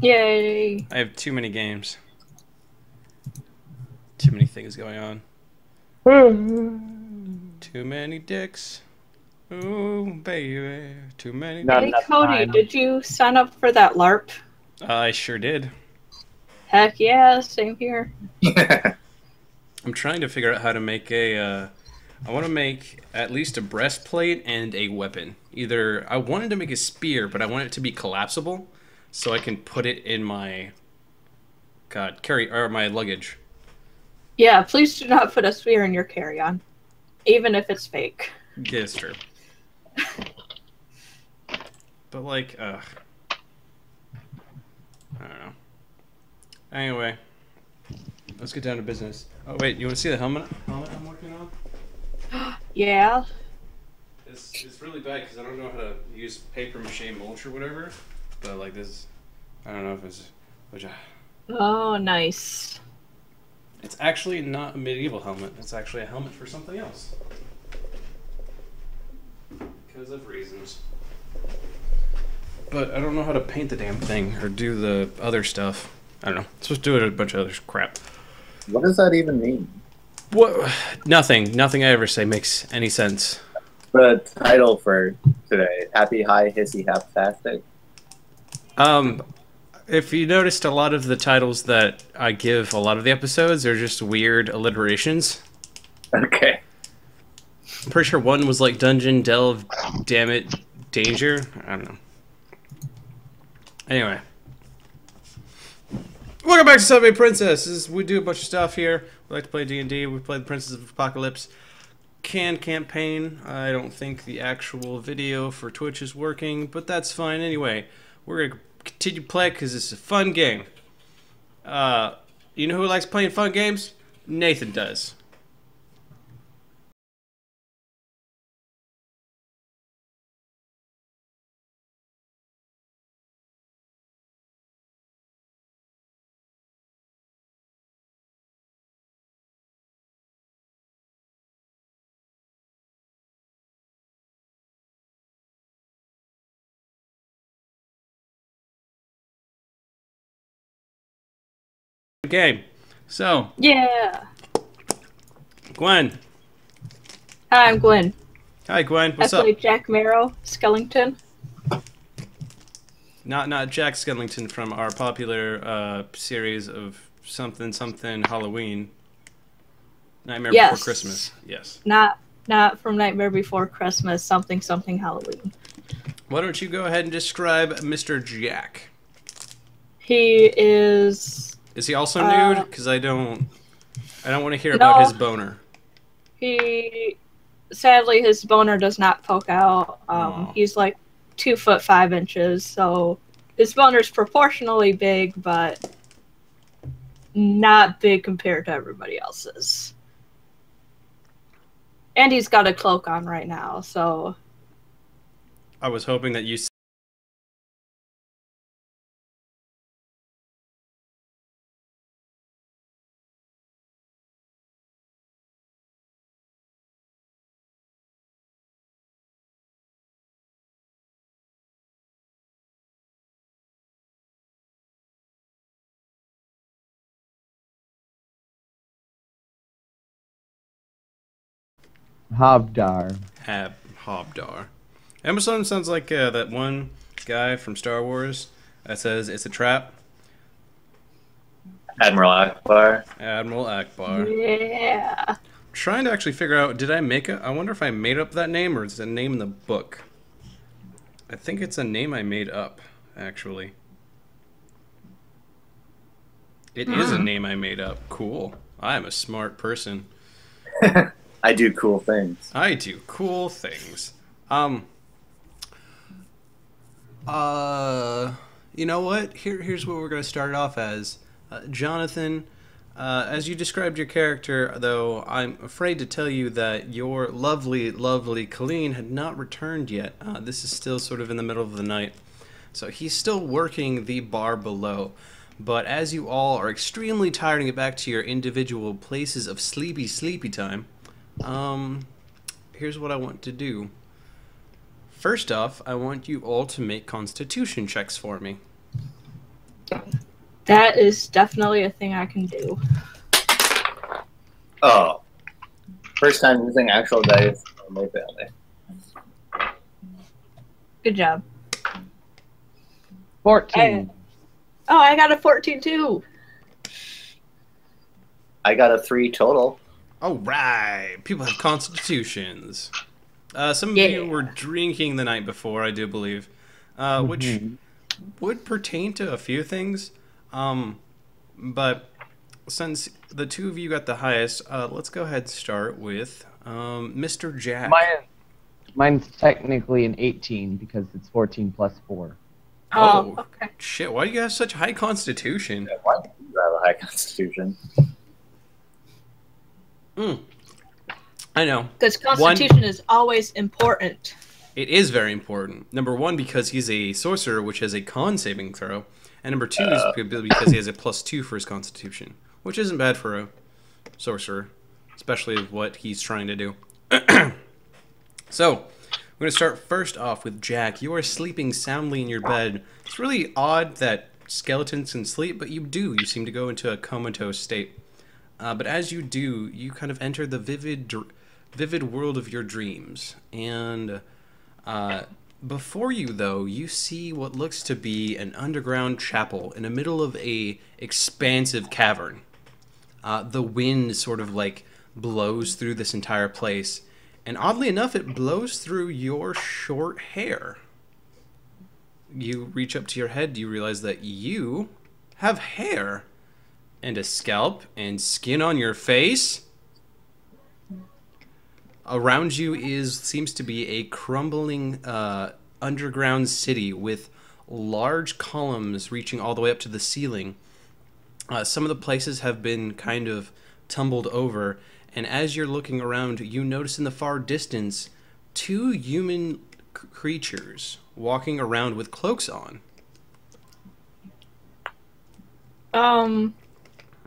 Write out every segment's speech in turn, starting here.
Yay. I have too many games. Too many things going on. Too many dicks. Ooh, baby. Too many Not Hey, dicks. enough Cody, time. did you sign up for that LARP? I sure did. Heck yeah, same here. I'm trying to figure out how to make a. I want to make at least a breastplate and a weapon. Either I wanted to make a spear, but I want it to be collapsible, so I can put it in my carry or my luggage. Yeah, please do not put a spear in your carry-on, even if it's fake. Yeah, it's true. But like, I don't know. Anyway, let's get down to business. Oh wait, you want to see the helmet? Helmet I'm working on? Yeah. It's really bad because I don't know how to use paper mache mulch or whatever. But like this, I don't know if it's which. Oh, nice. It's actually not a medieval helmet. It's actually a helmet for something else. Because of reasons. But I don't know how to paint the damn thing or do the other stuff. I don't know. It's supposed to do a bunch of other crap. What does that even mean? What? Nothing. Nothing I ever say makes any sense. The title for today: Happy, High, Hissy, Haptastic. If you noticed, a lot of the titles that I give a lot of the episodes are just weird alliterations. Okay. I'm pretty sure one was like Dungeon, Delve, Damn It, Danger. I don't know. Anyway. Welcome back to Subway Princess. We do a bunch of stuff here. We like to play D&D. We play the Princess of Apocalypse campaign. I don't think the actual video for Twitch is working, but that's fine anyway. We're going to continue to play because it's a fun game. You know who likes playing fun games? Nathan does. Game. So, Yeah. Gwen. Hi, I'm Gwynn. Hi, Gwen. What's I play up? Jack Marrow, Skellington. Not Jack Skellington from our popular series of something Halloween. Nightmare Before Yes. Christmas. Yes. Not from Nightmare Before Christmas, something Halloween. Why don't you go ahead and describe Mr. Jack? He is... Is he also nude? Because I don't want to hear no. about his boner. Sadly, his boner does not poke out. Aw. He's like 2'5", so his boner's proportionally big, but not big compared to everybody else's. And he's got a cloak on right now, so... I was hoping that you... Havdar. Hobdar. Amazon sounds like that one guy from Star Wars that says it's a trap. Admiral Akbar. Admiral Akbar. Yeah. Trying to actually figure out, did I make it? I wonder if I made up that name or it's a name in the book. I think it's a name I made up, actually. It is a name I made up. Cool. I am a smart person. I do cool things. I do cool things. You know what? Here's what we're going to start off as. Jonathan, as you described your character, though, I'm afraid to tell you that your lovely, lovely Colleen had not returned yet. This is still sort of in the middle of the night. So he's still working the bar below. But as you all are extremely tired and get back to your individual places of sleepy time, here's what I want to do. First off, I want you all to make constitution checks for me. That is definitely a thing I can do. Oh. First time using actual dice in my family. Good job. 14. I got a 14 too. I got a 3 total. All right. People have constitutions. Some of you were drinking the night before, I do believe, which would pertain to a few things. But since the two of you got the highest, let's go ahead and start with Mr. Jack. Mine's technically an 18 because it's 14 plus 4. Oh, okay. Shit, why do you have such high constitution? Yeah, why do you have a high constitution? I know. Because constitution is always important. It is very important. Number one, because he's a sorcerer, which has a con saving throw. And number two is because he has a +2 for his constitution, which isn't bad for a sorcerer, especially what he's trying to do. So, we're going to start first off with Jack. You are sleeping soundly in your bed. It's really odd that skeletons can sleep, but you do. You seem to go into a comatose state. But as you do, you kind of enter the vivid world of your dreams. And before you, though, you see what looks to be an underground chapel in the middle of a expansive cavern. The wind sort of like blows through this entire place. And oddly enough, it blows through your short hair. You reach up to your head, you realize that you have hair and a scalp and skin on your face. Around you seems to be a crumbling underground city with large columns reaching all the way up to the ceiling. Some of the places have been kind of tumbled over, and as you're looking around, you notice in the far distance 2 human creatures walking around with cloaks on.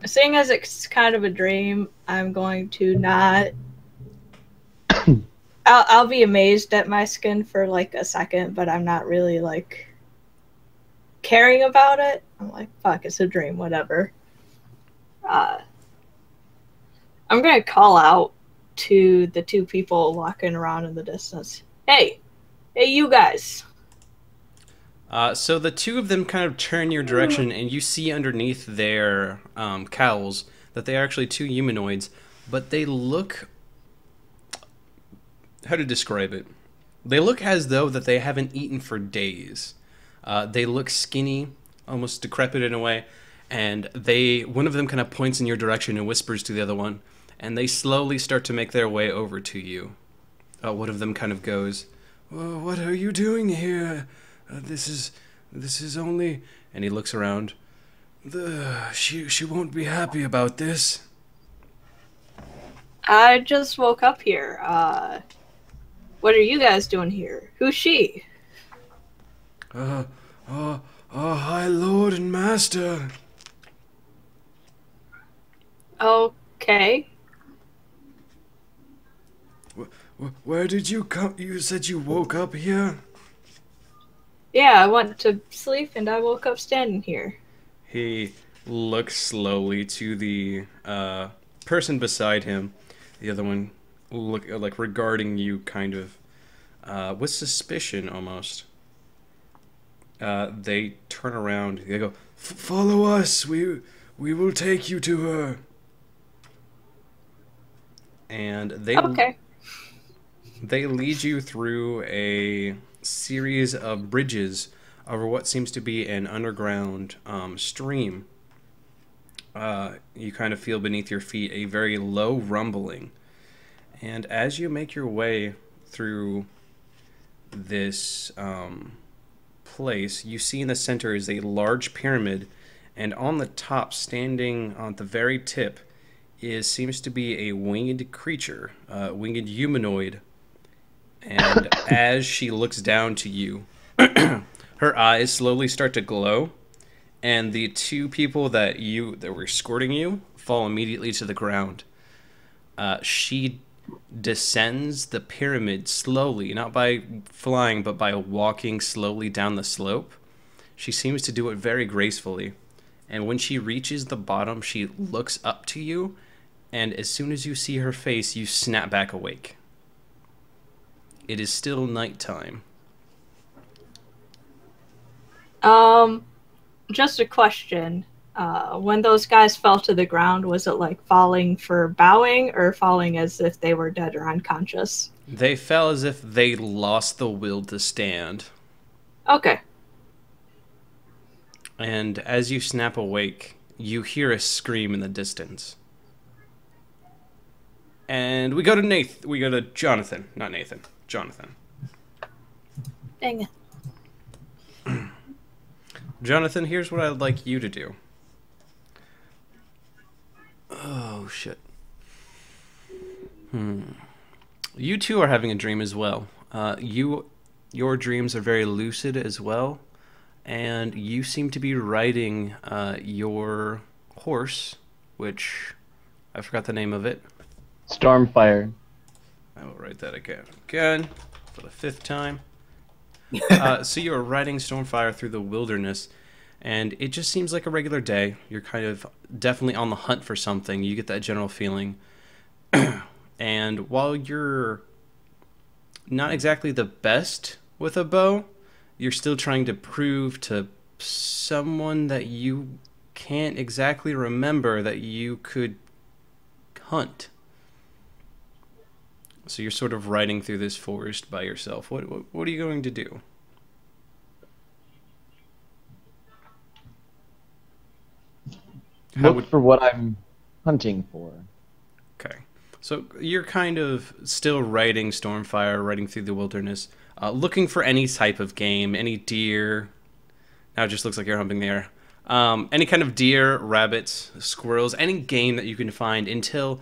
Seeing as it's kind of a dream, I'm going to not... I'll be amazed at my skin for like a second, but I'm not really like caring about it. I'm like, fuck, it's a dream, whatever. I'm gonna call out to the 2 people walking around in the distance. Hey, you guys. So the 2 of them kind of turn your direction, and you see underneath their cowls that they are actually 2 humanoids, but they look... How to describe it? They look as though that they haven't eaten for days. They look skinny, almost decrepit in a way, and one of them kind of points in your direction and whispers to the other one, and they slowly start to make their way over to you. One of them kind of goes, "Oh, what are you doing here? This is only..." And he looks around. She won't be happy about this. I just woke up here. What are you guys doing here? Who's she? High Lord and Master. Okay. Where did you come? You said you woke up here? Yeah, I went to sleep and I woke up standing here. He looks slowly to the person beside him. The other one look like regarding you kind of with suspicion almost. They turn around. They go, "Follow us. We will take you to her." And they lead you through a series of bridges over what seems to be an underground stream. You kind of feel beneath your feet a very low rumbling. And as you make your way through this place, you see in the center is a large pyramid, and on the top, standing on the very tip, seems to be a winged creature, winged humanoid. And as she looks down to you, her eyes slowly start to glow, and the 2 people that were escorting you fall immediately to the ground. She descends the pyramid slowly, not by flying, but by walking slowly down the slope. She seems to do it very gracefully. And when she reaches the bottom, she looks up to you, and as soon as you see her face, you snap back awake. It is still nighttime. Just a question. When those guys fell to the ground, was it like falling for bowing or falling as if they were dead or unconscious? They fell as if they lost the will to stand. Okay. And as you snap awake, you hear a scream in the distance. And we go to Jonathan, not Nathan. Jonathan. Dang it. Jonathan, here's what I'd like you to do. Oh, shit. You two are having a dream as well. Your dreams are very lucid as well. And you seem to be riding your horse, which I forgot the name of it. Stormfire. I will write that again for the 5th time. So you're riding Stormfire through the wilderness, and it just seems like a regular day. You're kind of definitely on the hunt for something. You get that general feeling. And while you're not exactly the best with a bow, you're still trying to prove to someone that you can't exactly remember that you could hunt. So you're sort of riding through this forest by yourself. What are you going to do? Look for what I'm hunting for. Okay. So you're kind of still riding Stormfire, riding through the wilderness, looking for any type of game, any deer. Now it just looks like you're humping there. Any kind of deer, rabbits, squirrels, any game that you can find until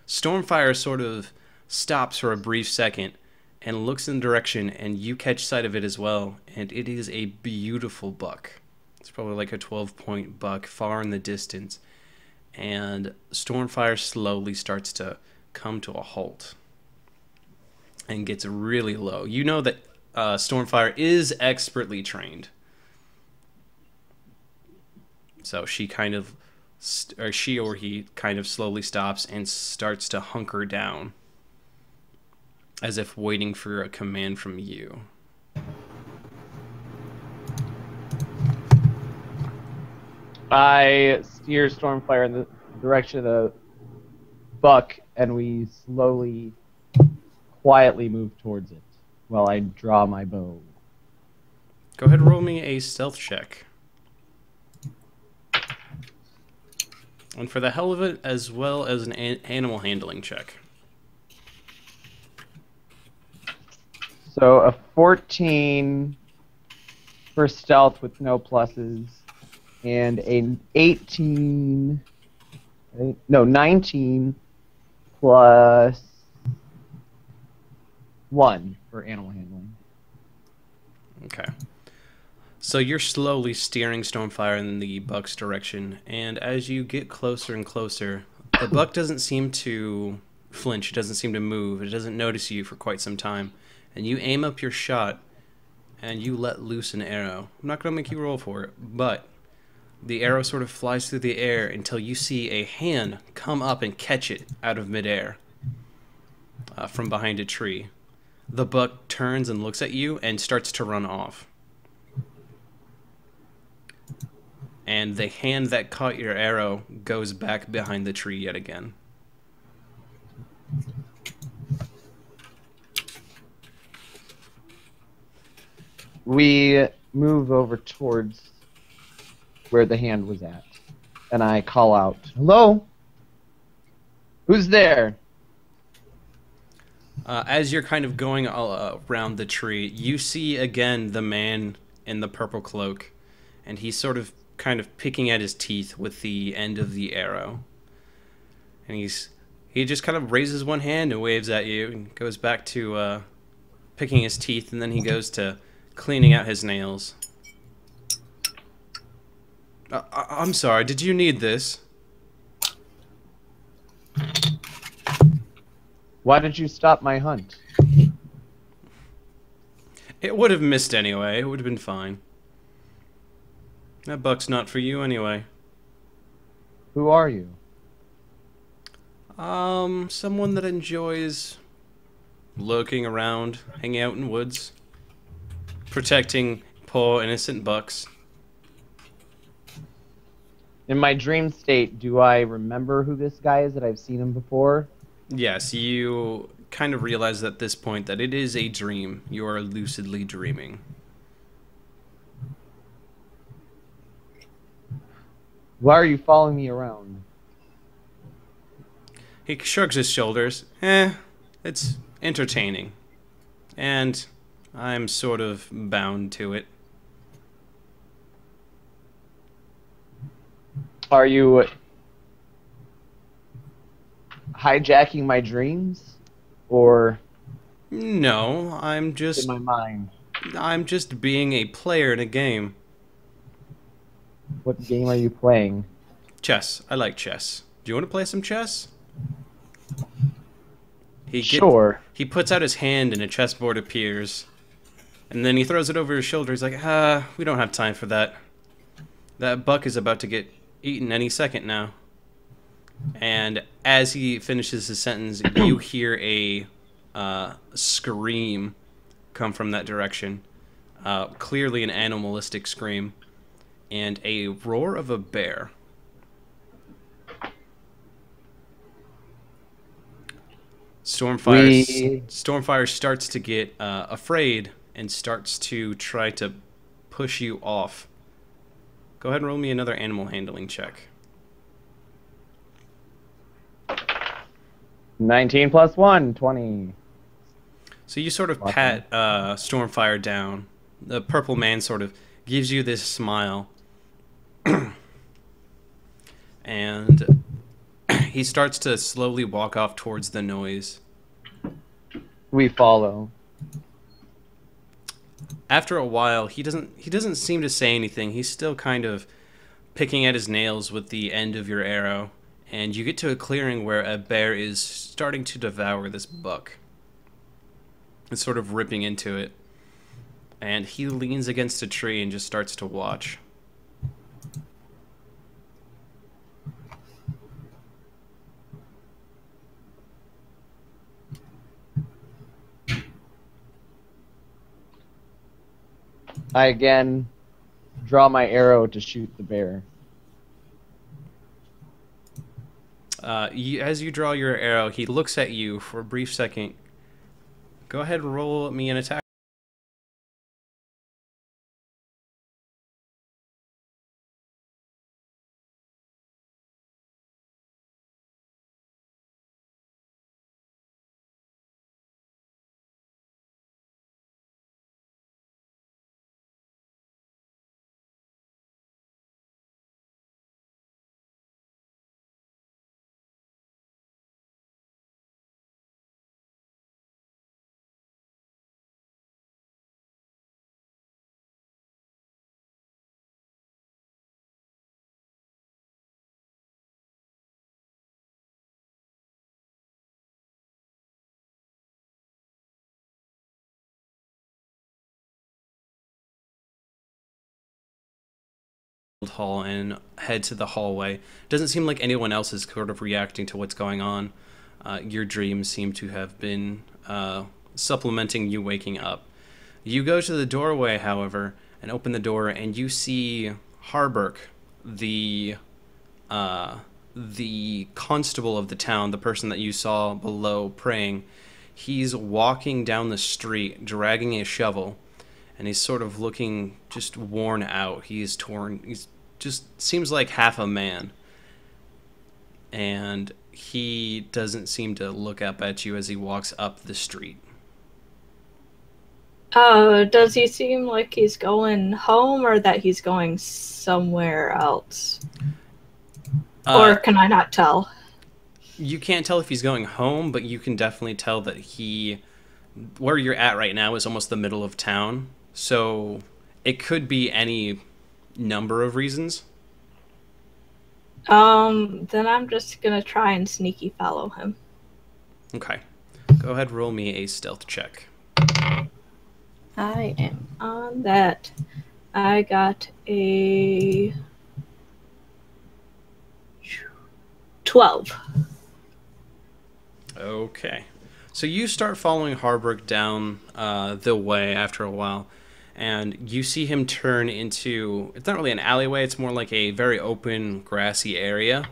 Stormfire sort of stops for a brief second and looks in the direction, and you catch sight of it as well, and it is a beautiful buck. It's probably like a 12-point buck far in the distance, and Stormfire slowly starts to come to a halt and gets really low. You know that Stormfire is expertly trained. So she kind of, she or he kind of slowly stops and starts to hunker down, as if waiting for a command from you. I steer Stormfire in the direction of the buck, and we slowly, quietly move towards it while I draw my bow. Go ahead and roll me a stealth check. And for the hell of it, as well as an animal handling check. So a 14 for stealth with no pluses, and an 19 plus 1 for animal handling. Okay. So you're slowly steering Stormfire in the buck's direction, and as you get closer and closer, the buck doesn't seem to flinch, it doesn't seem to move, it doesn't notice you for quite some time, and you aim up your shot, and you let loose an arrow. I'm not going to make you roll for it, but the arrow sort of flies through the air until you see a hand come up and catch it out of midair from behind a tree. The buck turns and looks at you and starts to run off. And the hand that caught your arrow goes back behind the tree yet again. We move over towards where the hand was at, and I call out, "Hello? Who's there?" As you're kind of going all around the tree, you see again the man in the purple cloak, and he's sort of kind of picking at his teeth with the end of the arrow. And he just kind of raises one hand and waves at you and goes back to picking his teeth, and then he goes to cleaning out his nails. I'm sorry, did you need this? Why did you stop my hunt? It would have missed anyway. It would have been fine. That buck's not for you anyway. Who are you? Someone that enjoys lurking around, hanging out in woods, protecting poor innocent bucks. In my dream state, do I remember who this guy is that I've seen him before? Yes, you kind of realize at this point that it is a dream. You are lucidly dreaming. Why are you following me around? He shrugs his shoulders. It's entertaining. And I'm sort of bound to it. Are you hijacking my dreams? Or No, I'm just in my mind? I'm just being a player in a game. What game are you playing? Chess. I like chess. Do you want to play some chess? Sure. He puts out his hand and a chessboard appears. And then he throws it over his shoulder. He's like, we don't have time for that. That buck is about to get eaten any second now. And as he finishes his sentence, you hear a scream come from that direction. Clearly an animalistic scream. And a roar of a bear. Stormfire starts to get afraid and starts to try to push you off. Go ahead and roll me another animal handling check. 19 plus 1, 20. So you sort of pat Stormfire down. The purple man sort of gives you this smile. And he starts to slowly walk off towards the noise. We follow. After a while, he doesn't seem to say anything. He's still kind of picking at his nails with the end of your arrow, and you get to a clearing where a bear is starting to devour this buck. It's sort of ripping into it, and he leans against a tree and just starts to watch. I again draw my arrow to shoot the bear. As you draw your arrow, he looks at you for a brief second. Go ahead and roll me an attack. Hall and head to the hallway. Doesn't seem like anyone else is sort of reacting to what's going on. Your dreams seem to have been supplementing you waking up. You go to the doorway, however, and open the door, and you see Harburg, the constable of the town, the person that you saw below praying. He's walking down the street, dragging a shovel, and he's sort of looking just worn out. He's torn. He's just seems like half a man. And he doesn't seem to look up at you as he walks up the street. Oh, does he seem like he's going home or that he's going somewhere else? Or can I not tell? You can't tell if he's going home, but you can definitely tell that where you're at right now is almost the middle of town. So it could be any number of reasons. Then I'm just gonna try and sneaky follow him. Okay. Go ahead, roll me a stealth check. I am on that. I got a 12. Okay. So you start following Harbrook down the way after a while, and you see him turn into, it's not really an alleyway, it's more like a very open, grassy area.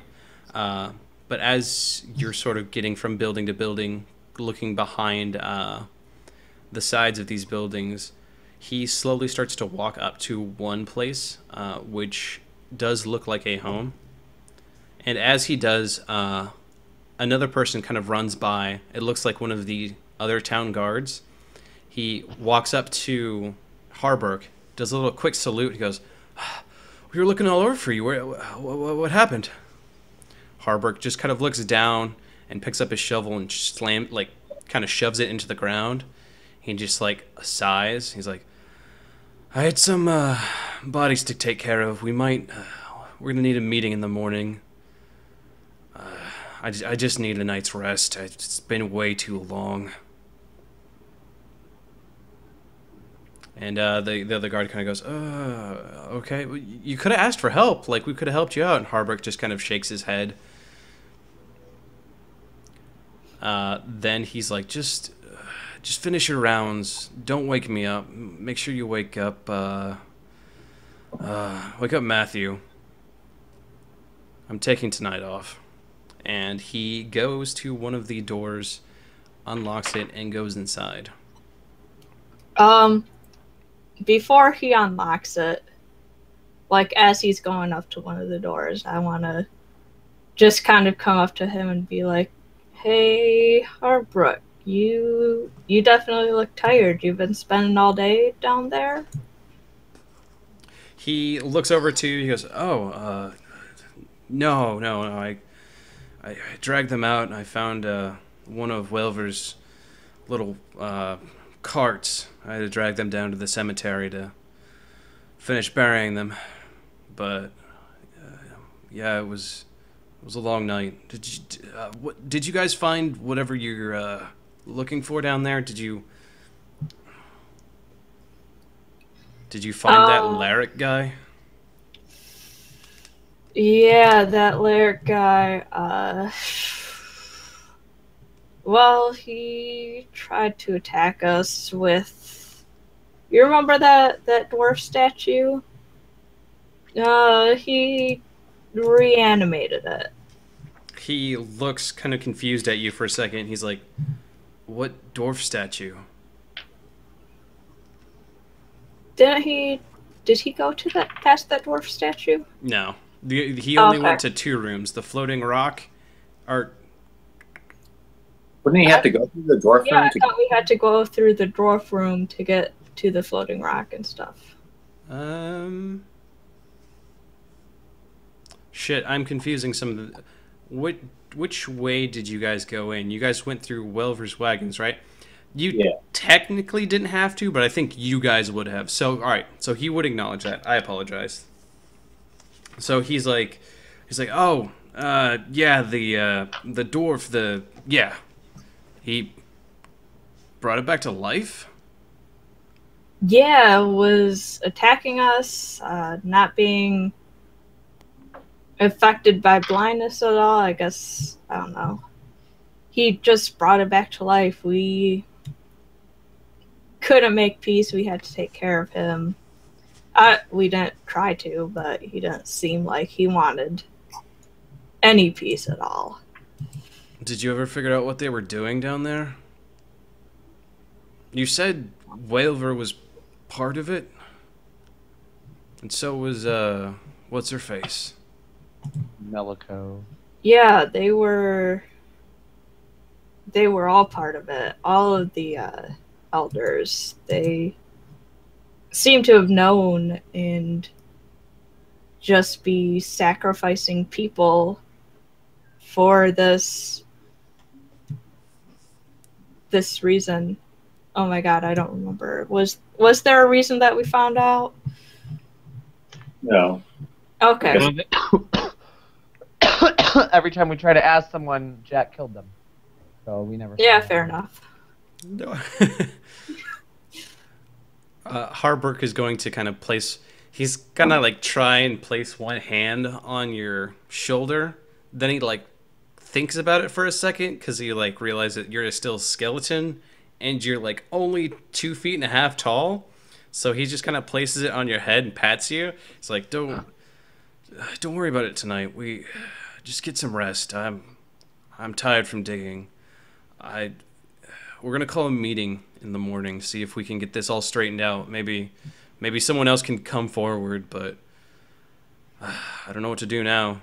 But as you're sort of getting from building to building, looking behind the sides of these buildings, he slowly starts to walk up to one place, which does look like a home. And as he does, another person kind of runs by. It looks like one of the other town guards. He walks up to Harbrook, does a little quick salute. He goes, "We were looking all over for you. What happened?" Harbrook just kind of looks down and picks up his shovel and kind of shoves it into the ground. He just like sighs. He's like, "I had some bodies to take care of. We're gonna need a meeting in the morning. I just need a night's rest. It's been way too long." And the other guard kind of goes, okay. Well, you could have asked for help. Like, we could have helped you out." And Harbrook just kind of shakes his head. Then he's like, just finish your rounds. Don't wake me up. Make sure you wake up Matthew. I'm taking tonight off. And he goes to one of the doors, unlocks it, and goes inside. Before he unlocks it, like as he's going up to one of the doors, I want to just kind of come up to him and be like, "Hey, Harbrook, you definitely look tired. You've been spending all day down there?" He looks over to you. He goes, no. I dragged them out, and I found one of Welver's little carts. I had to drag them down to the cemetery to finish burying them. But yeah, it was a long night. Did you guys find whatever you're looking for down there? Did you find that Larrick guy? Yeah, that Larrick guy, well, he tried to attack us with... You remember that dwarf statue? He reanimated it. He looks kind of confused at you for a second. He's like, "What dwarf statue?" Did he go to past that dwarf statue? No. He only went to 2 rooms. The floating rock, or... Wouldn't he have to go through the dwarf room? Yeah, I thought we had to go through the dwarf room to get to the floating rock and stuff. Shit, I'm confusing some of the... Which way did you guys go in? You guys went through Welver's wagons, right? You technically didn't have to, but I think you guys would have. So, alright, so he would acknowledge that. I apologize. So he's like, "Oh, yeah, the dwarf, yeah. He brought it back to life?" Yeah, was attacking us, not being affected by blindness at all, I guess. I don't know. He just brought it back to life. We couldn't make peace. We had to take care of him. We didn't try to, but he didn't seem like he wanted any peace at all. Did you ever figure out what they were doing down there? You said Welver was part of it? And so was, what's her face? Melico. Yeah, they were all part of it. All of the elders. They seem to have known and just be sacrificing people for this reason. Oh my god, I don't remember. Was there a reason that we found out? No. Okay. Every time we try to ask someone, Jack killed them. So we never... Yeah, fair enough. No. Harbrook is going to kind of place. He's gonna like try and place one hand on your shoulder. Then he like thinks about it for a second because he like realizes that you're still a skeleton and you're like only 2.5 feet tall. So he just kind of places it on your head and pats you. It's like don't worry about it tonight. We just get some rest. I'm tired from digging. We're gonna call a meeting in the morning, see if we can get this all straightened out. Maybe someone else can come forward, but I don't know what to do now.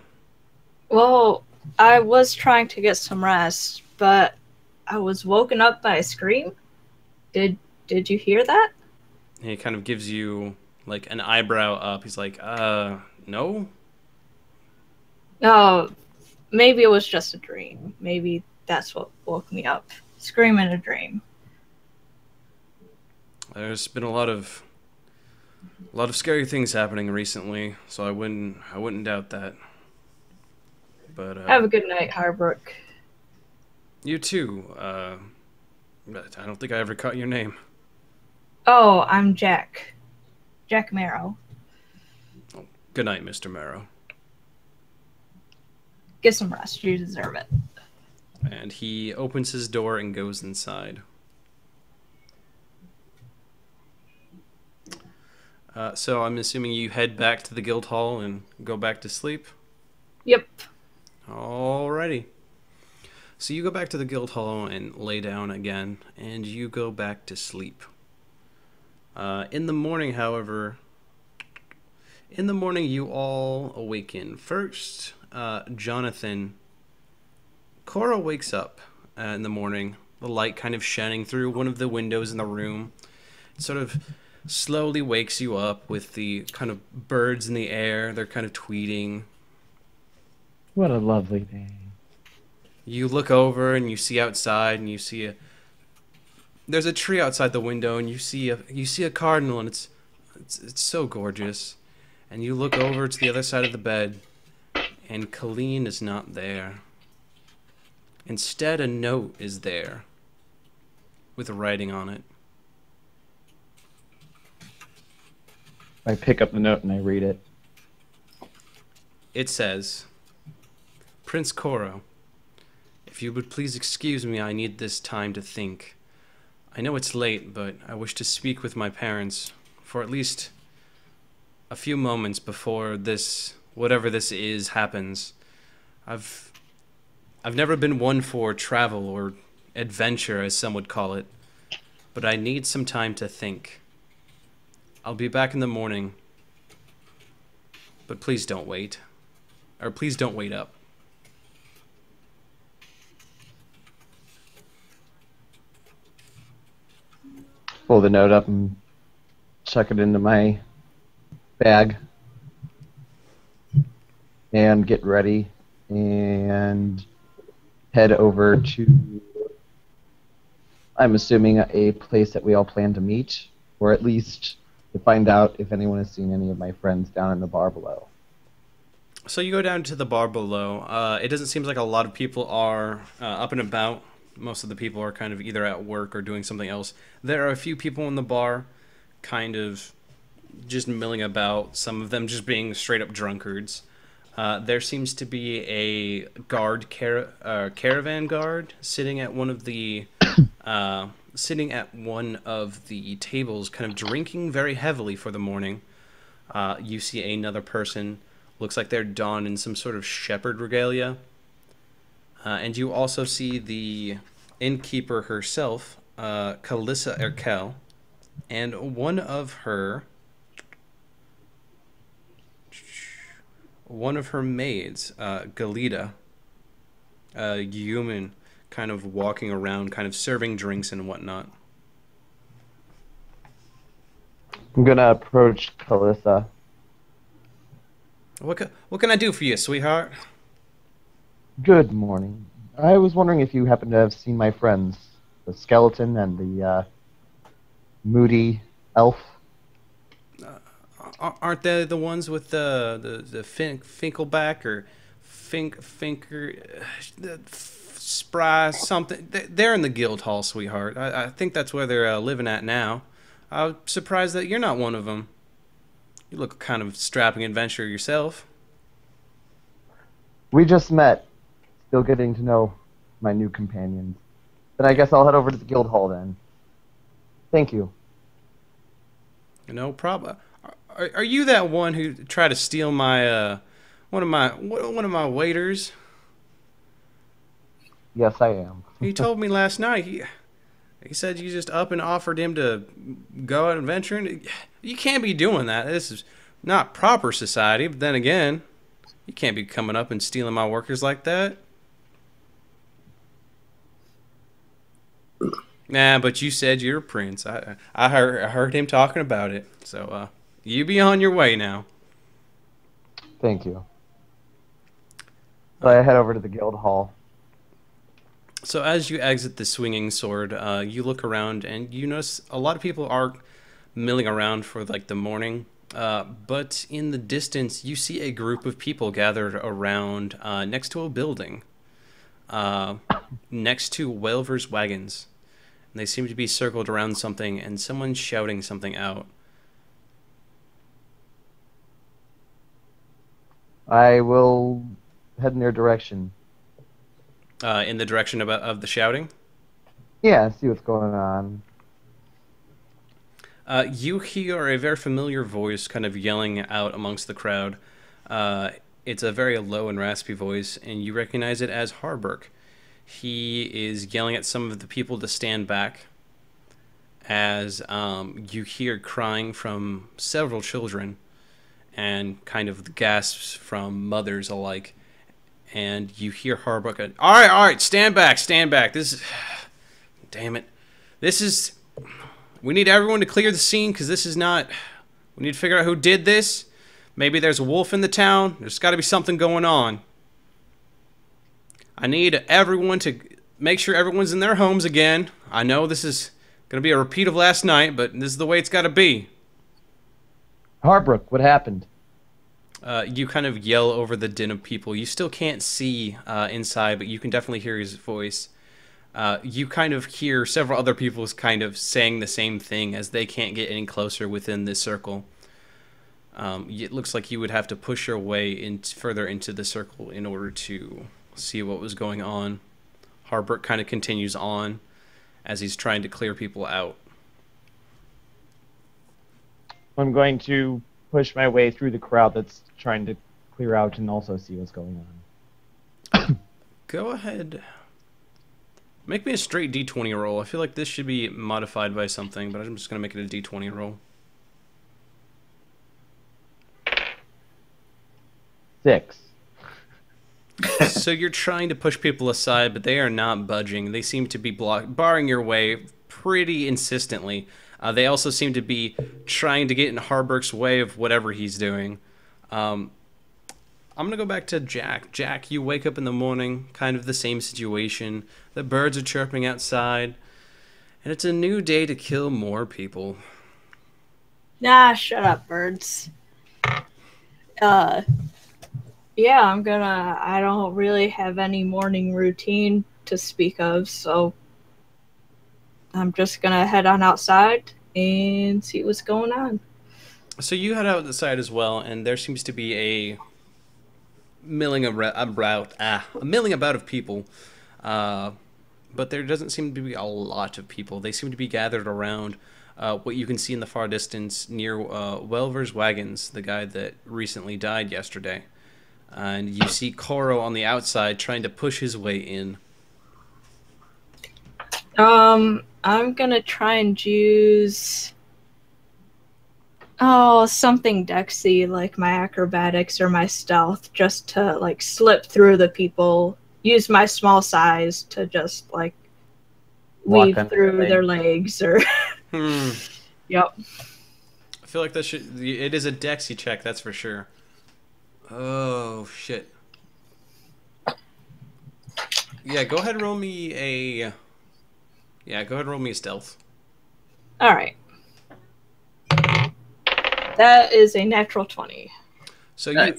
Well, I was trying to get some rest, but I was woken up by a scream. Did you hear that? And he kind of gives you like an eyebrow up. He's like, no? No, maybe it was just a dream. Maybe that's what woke me up. Scream in a dream. There's been a lot of scary things happening recently, so I wouldn't doubt that. But Have a good night, Harbrook. You too. But I don't think I ever caught your name. Oh, I'm Jack. Jack Marrow. Oh, good night, Mr. Marrow. Get some rest. You deserve it. And he opens his door and goes inside. So I'm assuming you head back to the guild hall and go back to sleep? Yep. Alrighty. So you go back to the guild hall and lay down again, and you go back to sleep. In the morning, however, you all awaken. First, Jonathan. Cora wakes up in the morning, the light kind of shining through one of the windows in the room. It sort of slowly wakes you up with the kind of birds in the air. They're kind of tweeting. What a lovely day. You look over and you see outside, and you see there's a tree outside the window, and you see a cardinal, and it's so gorgeous. And you look over to the other side of the bed, and Colleen is not there. Instead, a note is there with writing on it. I pick up the note and I read it. It says, Prince Koro, if you would please excuse me, I need this time to think. I know it's late, but I wish to speak with my parents for at least a few moments before this, whatever this is, happens. I've never been one for travel or adventure, as some would call it, but I need some time to think. I'll be back in the morning, but please don't wait. Or please don't wait up. Pull the note up and chuck it into my bag. And get ready and head over to, I'm assuming, a place that we all plan to meet, or at least to find out if anyone has seen any of my friends down in the bar below. So you go down to the bar below. It doesn't seem like a lot of people are up and about. Most of the people are kind of either at work or doing something else. There are a few people in the bar kind of just milling about, some of them just being straight up drunkards. There seems to be a caravan guard sitting at one of the tables, kind of drinking very heavily for the morning. You see another person, looks like they're donned in some sort of shepherd regalia. And you also see the innkeeper herself, Kalissa Erkel, and one of her maids, Galita, a human, kind of walking around, kind of serving drinks and whatnot. I'm gonna approach Kalissa. What can I do for you, sweetheart? Good morning. I was wondering if you happen to have seen my friends, the skeleton and the moody elf. Aren't they the ones with the Finkelback or Finker, Spry something? They're in the guild hall, sweetheart. I think that's where they're living at now. I'm surprised that you're not one of them. You look kind of strapping adventurer yourself. We just met. Still getting to know my new companions. Then I guess I'll head over to the guild hall then. Thank you. No problem. Are you that one who tried to steal my one of my waiters? Yes, I am. He told me last night. He said you just up and offered him to go out adventuring. You can't be doing that. This is not proper society. But then again, you can't be coming up and stealing my workers like that. Nah, but you said you're a prince. I heard him talking about it. So you be on your way now. Thank you. So I head over to the guild hall. So as you exit the swinging sword, you look around and you notice a lot of people are milling around for like the morning. But in the distance, you see a group of people gathered around next to a building, next to Welver's wagons. And they seem to be circled around something, and someone's shouting something out. I will head in their direction. In the direction of the shouting? Yeah, see what's going on. You hear a very familiar voice kind of yelling out amongst the crowd. It's a very low and raspy voice, and you recognize it as Harburg. He is yelling at some of the people to stand back as you hear crying from several children and kind of the gasps from mothers alike. And you hear Harburg go, all right, stand back. This is... Damn it. This is... We need everyone to clear the scene because this is not... We need to figure out who did this. Maybe there's a wolf in the town. There's got to be something going on. I need everyone to make sure everyone's in their homes again. I know this is going to be a repeat of last night, but this is the way it's got to be. Harbrook, what happened? You kind of yell over the din of people. You still can't see inside, but you can definitely hear his voice. You kind of hear several other people kind of saying the same thing as they can't get any closer within this circle. It looks like you would have to push your way further into the circle in order to see what was going on. Harbert kind of continues on as he's trying to clear people out. I'm going to push my way through the crowd that's trying to clear out and also see what's going on. Go ahead. Make me a straight D20 roll. I feel like this should be modified by something, but I'm just going to make it a D20 roll. 6. So you're trying to push people aside, but they are not budging. They seem to be barring your way pretty insistently. They also seem to be trying to get in Harburg's way of whatever he's doing. I'm going to go back to Jack. Jack, you wake up in the morning, kind of the same situation. The birds are chirping outside, and it's a new day to kill more people. Nah, shut up, birds. Yeah, I don't really have any morning routine to speak of, so I'm just gonna head on outside and see what's going on. So you head outside as well, and there seems to be a milling about of people, but there doesn't seem to be a lot of people. They seem to be gathered around what you can see in the far distance near Welver's wagons, the guy that recently died yesterday. And you see Koro on the outside trying to push his way in. I'm gonna try and use something dexy, like my acrobatics or my stealth, just to like slip through the people. Use my small size to just like weave through their legs or Yep. I feel like it is a dexy check, that's for sure. Oh shit. Yeah, go ahead and roll me a stealth. Alright. That is a natural 20. So you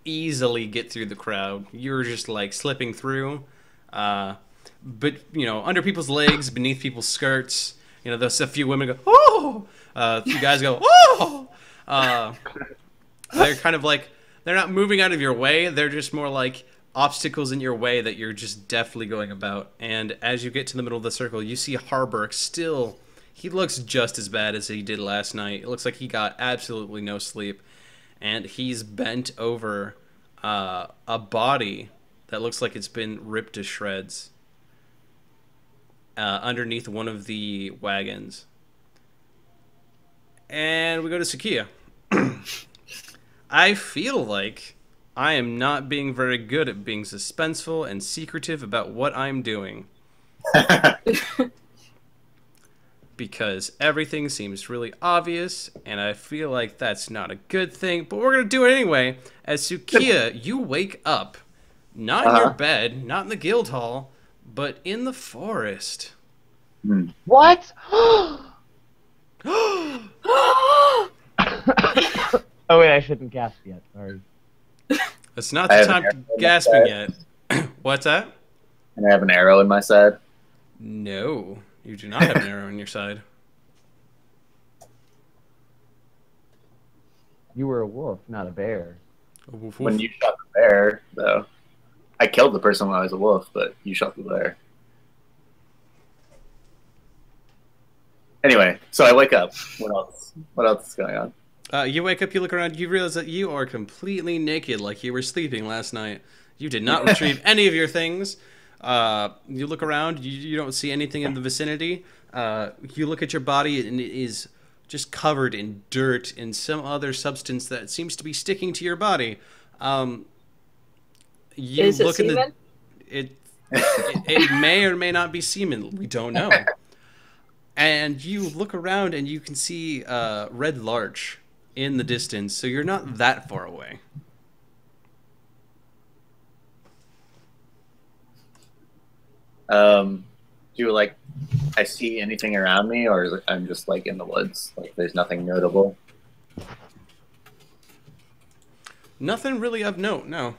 easily get through the crowd. You're just like slipping through. But, you know, under people's legs, beneath people's skirts, You know, there's a few women go, oh! A few guys go, oh! They're kind of like, they're not moving out of your way. They're just more like obstacles in your way that you're just deftly going about. And as you get to the middle of the circle, you see Harburg still. He looks just as bad as he did last night. It looks like he got absolutely no sleep. And he's bent over a body that looks like it's been ripped to shreds underneath one of the wagons. And we go to Tsukiya. I feel like I am not being very good at being suspenseful and secretive about what I'm doing. Because everything seems really obvious, and I feel like that's not a good thing, but we're going to do it anyway. As Tsukiya, you wake up, not in your bed, not in the guild hall, but in the forest. What? Oh wait, I shouldn't gasp yet. Sorry. It's not the time to gasping yet. What's that? And I have an arrow in my side. No, you do not have an arrow in your side. You were a wolf, not a bear. When you shot the bear, though, I killed the person when I was a wolf, but you shot the bear. Anyway, so I wake up. What else? What else is going on? You wake up, you look around, you realize that you are completely naked like you were sleeping last night. You did not retrieve any of your things. You look around, you don't see anything in the vicinity. You look at your body, and it is just covered in dirt and some other substance that seems to be sticking to your body. You Is it look in semen? it may or may not be semen. We don't know. And you look around, and you can see Red Larch in the distance, so you're not that far away. Do like I see anything around me, or I'm just like in the woods? Like there's nothing notable. Nothing really of note, no.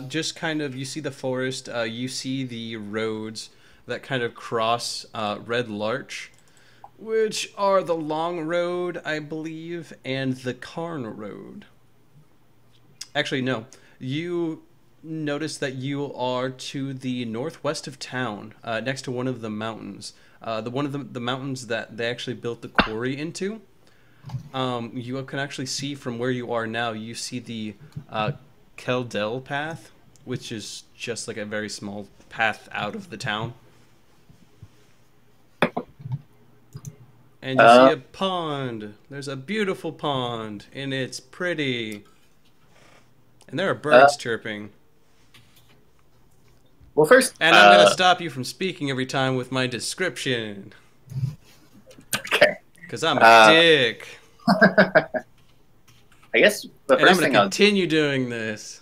Just kind of, you see the forest, you see the roads that kind of cross Red Larch, which are the Long Road, I believe, and the Carn Road. Actually, no. You notice that you are to the northwest of town, next to one of the mountains. One of the mountains that they actually built the quarry into. You can actually see from where you are now, you see the Keldell path, which is just like a very small path out of the town. And you see a pond. There's a beautiful pond, and it's pretty. And there are birds chirping. Well, first, and I'm going to stop you from speaking every time with my description. Okay. Because I'm a dick. I guess the and first I'm going thing to continue doing this.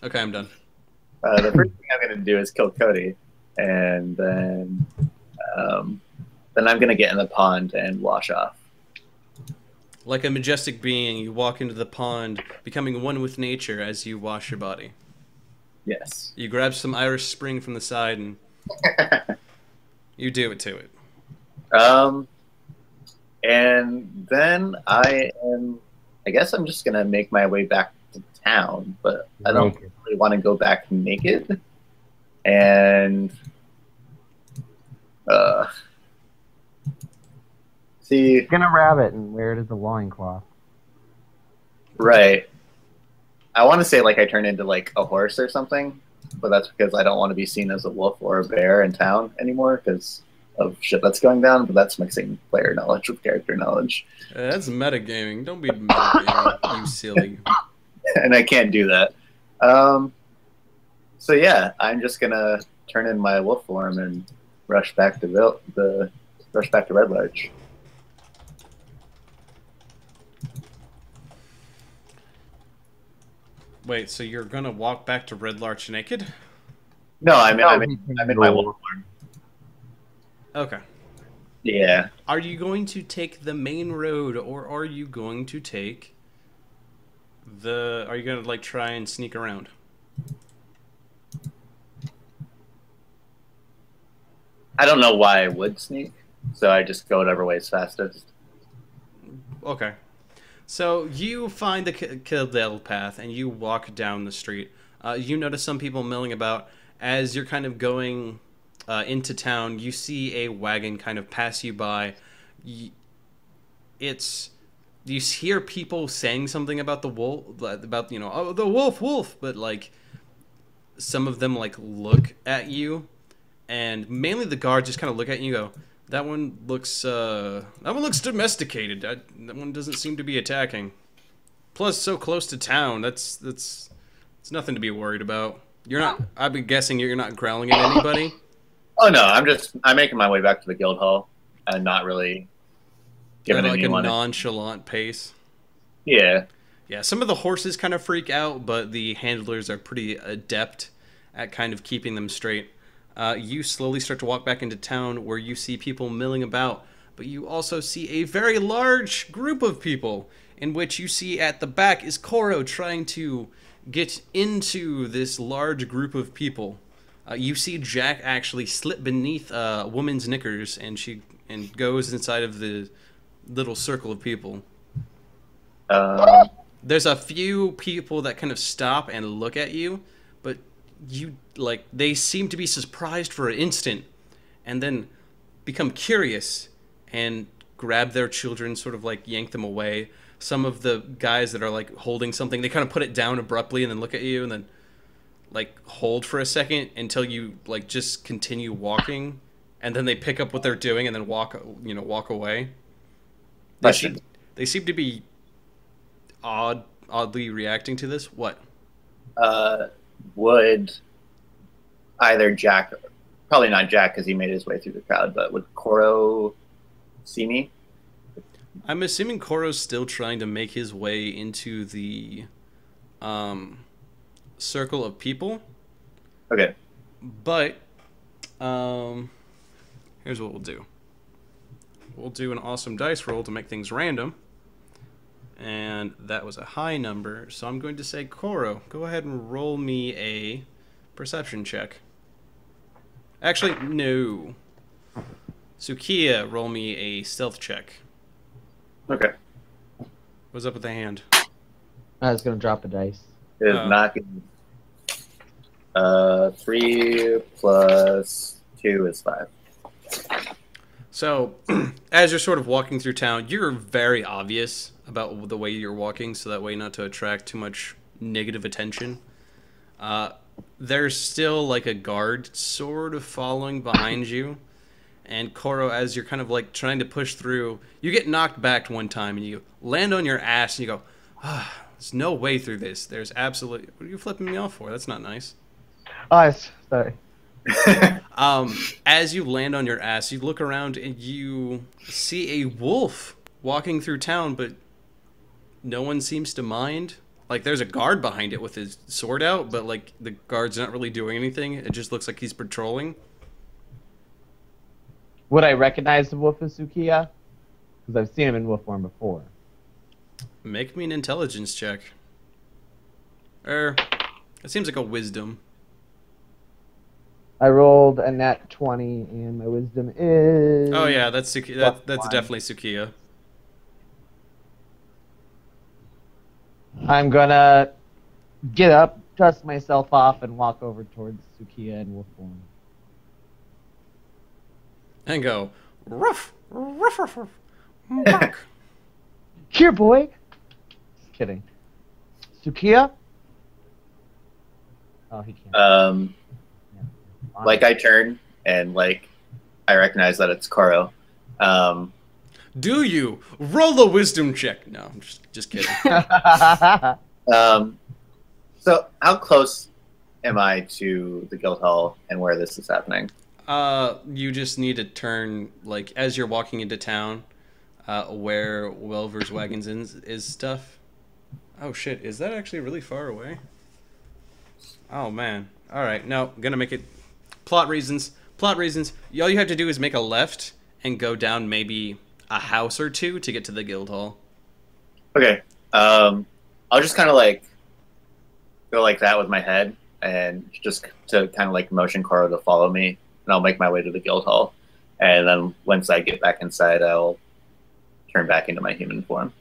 Okay, I'm done. The first thing I'm going to do is kill Cody, and then I'm going to get in the pond and wash off. Like a majestic being, you walk into the pond, becoming one with nature as you wash your body. Yes. You grab some Irish Spring from the side, and you do it to it. And then I guess I'm just going to make my way back to town, but I don't really want to go back naked. And see, Skin a rabbit and wear it as a loincloth. Right. I want to say like I turn into like a horse or something, but that's because I don't want to be seen as a wolf or a bear in town anymore because of shit that's going down. But that's mixing player knowledge with character knowledge. That's metagaming. Don't be metagaming, you silly. And I can't do that. So yeah, I'm just gonna turn in my wolf form and rush back to Red Larch. Wait, so you're gonna walk back to Red Larch naked? No, I'm in my wolf form. Okay. Yeah. Are you going to take the main road, or are you going to take the... Are you gonna, like, try and sneak around? I don't know why I would sneak, so I just go whatever way is fastest. Okay. So you find the Kildale path and you walk down the street. You notice some people milling about. As you're kind of going into town, you see a wagon kind of pass you by. You hear people saying something about the wolf, about, you know, oh, the wolf, but like some of them like look at you, and mainly the guards just kind of look at you and go, that one looks domesticated. That one doesn't seem to be attacking. Plus, so close to town. That's it's nothing to be worried about. You're not. I'd be guessing you're not growling at anybody. Oh no, I'm making my way back to the guild hall, and not really giving At like a anyone nonchalant pace. Yeah. Yeah, some of the horses kind of freak out, but the handlers are pretty adept at kind of keeping them straight. You slowly start to walk back into town where you see people milling about, but you also see a very large group of people, in which you see at the back is Koro trying to get into this large group of people. You see Jack actually slip beneath a woman's knickers, and she goes inside of the little circle of people. There's a few people that kind of stop and look at you, but they seem to be surprised for an instant, and then become curious and grab their children, sort of like yank them away. Some of the guys that are like holding something, they kind of put it down abruptly and then look at you and then like hold for a second until you like just continue walking, and then they pick up what they're doing and then walk away. They seem to be oddly reacting to this. What? Would either Jack, probably not Jack because he made his way through the crowd, but would Koro see me? I'm assuming Koro's still trying to make his way into the circle of people. Okay. But here's what we'll do. We'll do an awesome dice roll to make things random. And that was a high number, so I'm going to say, Koro, go ahead and roll me a perception check. Actually, no. Tsukiya, roll me a stealth check. Okay. What's up with the hand? I was going to drop a dice. It is not good. 3 plus 2 is 5. So, as you're sort of walking through town, you're very obvious about the way you're walking, so that way not to attract too much negative attention. There's still like a guard sort of following behind you, and Koro, as you're kind of like trying to push through, you get knocked back one time and you land on your ass and you go, there's no way through this. There's absolutely... What are you flipping me off for? That's not nice. Oh, sorry. As you land on your ass, you look around and you see a wolf walking through town, but no one seems to mind. Like, there's a guard behind it with his sword out, but like the guard's not really doing anything. It just looks like he's patrolling. Would I recognize the wolf as Tsukiya? Because I've seen him in wolf form before. Make me an intelligence check. It seems like a wisdom. I rolled a nat 20, and my wisdom is... Oh yeah, that's that's definitely Tsukiya. I'm gonna get up, dust myself off, and walk over towards Tsukiya and wolf form. And go, ruff, ruff, ruff, ruff, bark. Here, boy! Just kidding. Tsukiya? Oh, he can't. Like, I turn, and, like, I recognize that it's Koro. Do you? Roll a wisdom check. No, I'm just kidding. So, how close am I to the guild hall and where this is happening? You just need to turn, like, as you're walking into town, where Welver's Wagons is stuff. Oh, shit. Is that actually really far away? Oh, man. All right. No, gonna make it... Plot reasons. All you have to do is make a left and go down maybe a house or two to get to the guild hall. Okay. I'll just kind of like go like that with my head, and just to kind of like motion Koro to follow me and I'll make my way to the guild hall. And then once I get back inside, I'll turn back into my human form.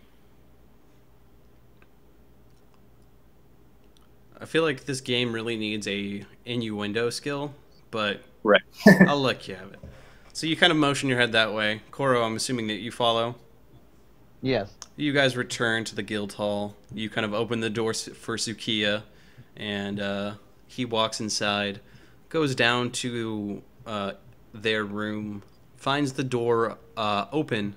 I feel like this game really needs a innuendo skill, but Right. I'll let you have it. So you kind of motion your head that way. Koro, I'm assuming that you follow. Yes. You guys return to the guild hall. You kind of open the door for Tsukiya, and he walks inside, goes down to their room, finds the door open,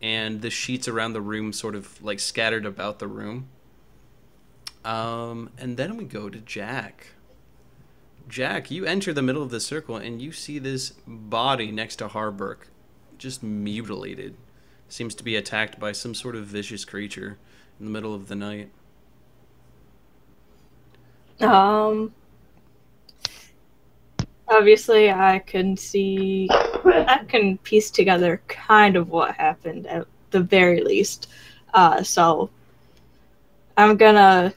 and the sheets around the room sort of like scattered about the room. And then we go to Jack. Jack, you enter the middle of the circle, and you see this body next to Harburg, just mutilated. Seems to be attacked by some sort of vicious creature in the middle of the night. Obviously, I can piece together kind of what happened at the very least. So I'm gonna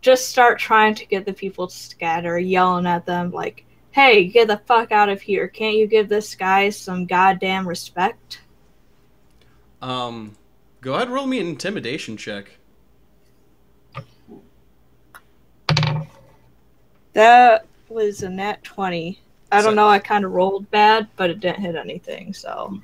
just start trying to get the people to scatter, yelling at them like, "Hey, get the fuck out of here! Can't you give this guy some goddamn respect?" Go ahead and roll me an intimidation check. That was a nat 20. I don't know, I kind of rolled bad, but it didn't hit anything, so.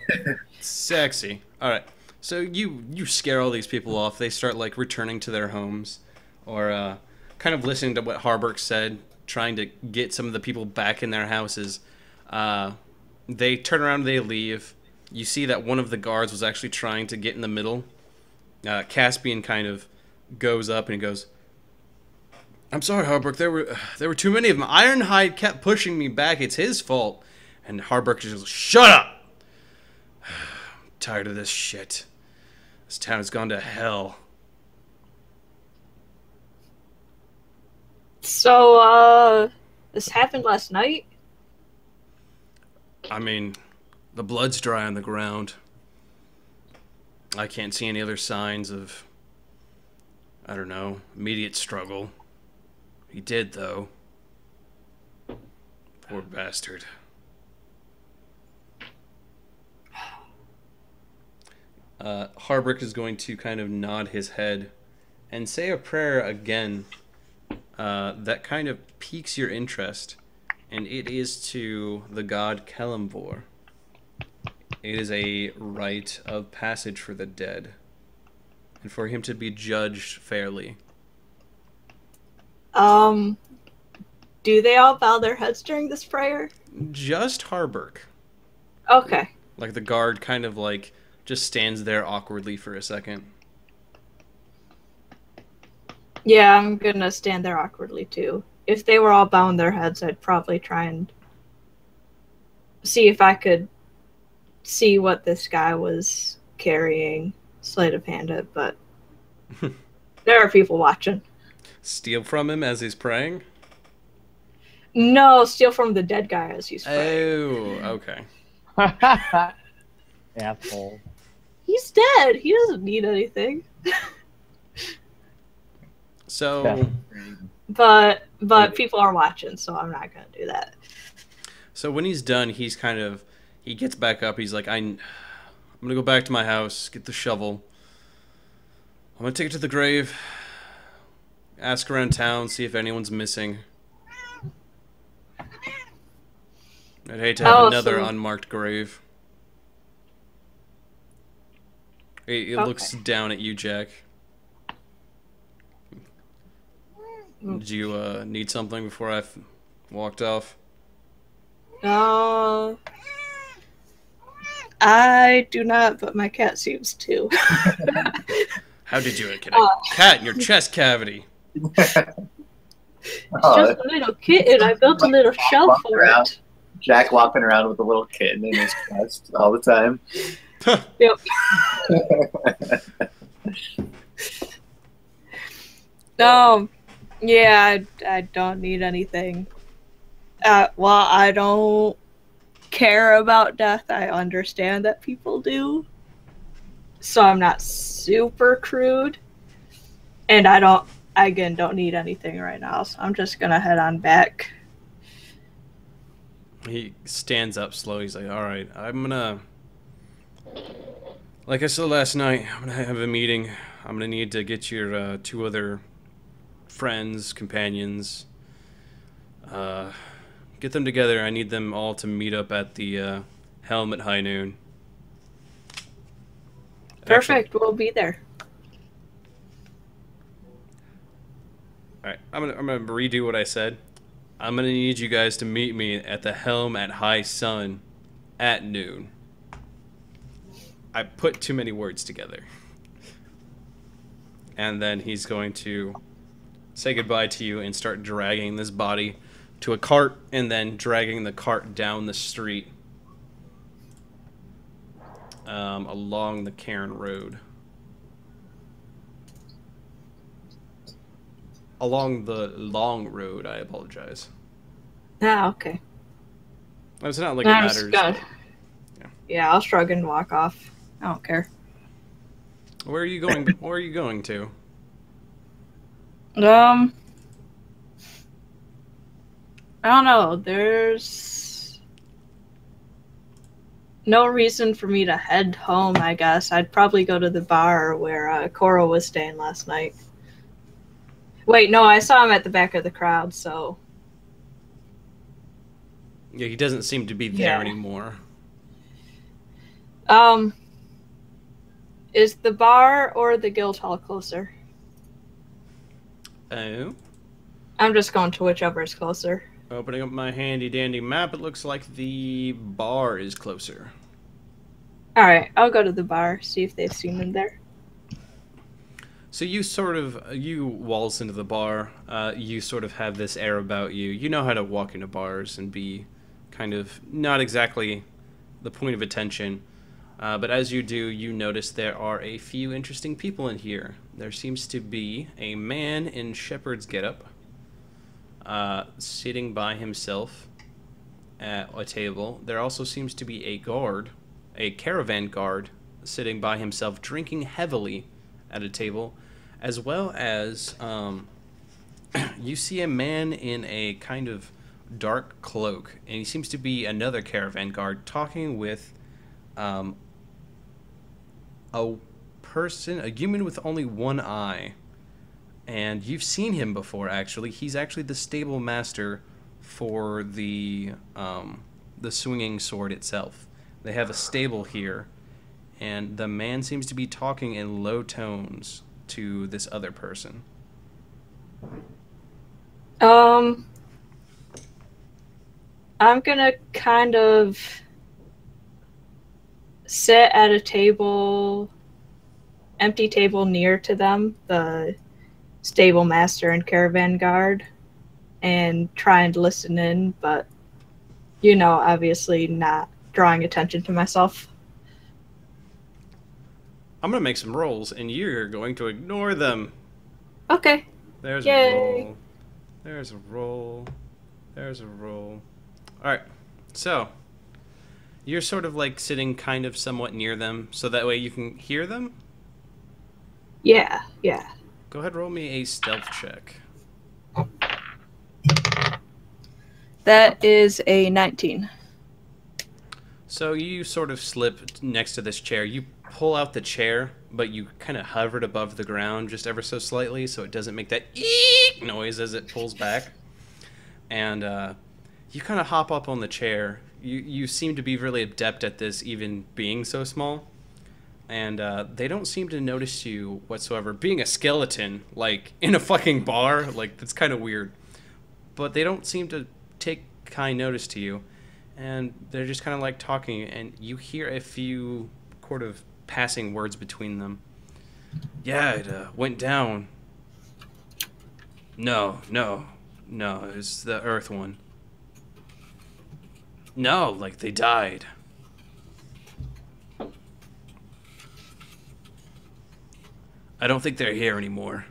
Sexy. Alright. So you scare all these people off. They start, like, returning to their homes. Or, kind of listening to what Harburg said, trying to get some of the people back in their houses. They turn around and they leave. You see that one of the guards was actually trying to get in the middle. Caspian kind of goes up and he goes, "I'm sorry, Harburg. There were too many of them. Ironhide kept pushing me back. It's his fault." And Harburg just goes, "Shut up! I'm tired of this shit. This town has gone to hell." So, this happened last night? I mean, the blood's dry on the ground. I can't see any other signs of, I don't know, immediate struggle. He did, though. Poor bastard. Harburg is going to kind of nod his head and say a prayer again that kind of piques your interest, and it is to the god Kelemvor. It is a rite of passage for the dead, and for him to be judged fairly. Do they all bow their heads during this prayer? Just Harburg. Okay. Like the guard kind of like just stands there awkwardly for a second. Yeah, I'm gonna stand there awkwardly too. If they were all bowing their heads, I'd probably try and see if I could see what this guy was carrying, sleight of hand it, but there are people watching. Steal from him as he's praying? No, steal from the dead guy as he's praying. Oh, okay. Asshole. He's dead. He doesn't need anything. So, but people are watching, so I'm not gonna do that. So when he's done, he gets back up. He's like, I'm gonna go back to my house, get the shovel. I'm gonna take it to the grave, ask around town, see if anyone's missing. I'd hate to have another unmarked grave. He looks down at you, Jack. Did you need something before I walked off? I do not, but my cat seems to. How did you get a cat in your chest cavity? It's just a little kitten. I built a little shelf for it. Jack walking around with a little kitten in his chest all the time. Yep. Yeah, I don't need anything. Well, I don't care about death. I understand that people do. So I'm not super crude. And I don't need anything right now. So I'm just gonna head on back. He stands up slowly. He's like, all right, I'm gonna... Like I said last night, I'm gonna have a meeting. I'm gonna need to get your 2 other friends, companions. Get them together. I need them all to meet up at the Helm at high noon. Perfect. We'll be there. All right, I'm gonna redo what I said. I'm gonna need you guys to meet me at the Helm at high sun at noon. I put too many words together. And then he's going to say goodbye to you and start dragging this body to a cart, and then dragging the cart down the street along the Cairn Road. Along the long road, I apologize. Ah, okay. It's not like That's it matters. good. Yeah, I'll shrug and walk off. I don't care. Where are you going? Where are you going to? I don't know. There's no reason for me to head home, I guess. I'd probably go to the bar where Cora was staying last night. Wait, no, I saw him at the back of the crowd, so... Yeah, he doesn't seem to be there anymore. Is the bar or the guild hall closer? Oh? I'm just going to whichever is closer. Opening up my handy-dandy map, it looks like the bar is closer. Alright, I'll go to the bar, see if they've seen him there. So you waltz into the bar, you sort of have this air about you. You know how to walk into bars and be kind of not exactly the point of attention. But as you do, you notice there are a few interesting people in here. There seems to be a man in shepherd's getup, sitting by himself at a table. There also seems to be a guard, a caravan guard, sitting by himself, drinking heavily at a table, as well as you see a man in a kind of dark cloak, and he seems to be another caravan guard talking with a human with only one eye. And you've seen him before, actually. He's actually the stable master for the swinging sword itself. They have a stable here, and the man seems to be talking in low tones to this other person. I'm gonna kind of sit at a table, empty table near to them, the stable master and caravan guard, and try and listen in, but, you know, obviously not drawing attention to myself. I'm going to make some rolls, and you're going to ignore them. Okay. There's Yay. a roll. There's a roll. There's a roll. Alright, so you're sort of like sitting kind of somewhat near them, so that way you can hear them? Yeah. Go ahead, roll me a stealth check. That is a 19. So you sort of slip next to this chair. You pull out the chair, but you kind of hovered above the ground just ever so slightly, so it doesn't make that eek noise as it pulls back. And you kind of hop up on the chair. You seem to be really adept at this, even being so small. And they don't seem to notice you whatsoever. Being a skeleton, like, in a fucking bar, like, that's kind of weird. But they don't seem to take kind notice to you. And they're just kind of, like, talking, and you hear a few sort of passing words between them. Yeah, it went down. No, it was the Earth one. No, like, they died. I don't think they're here anymore.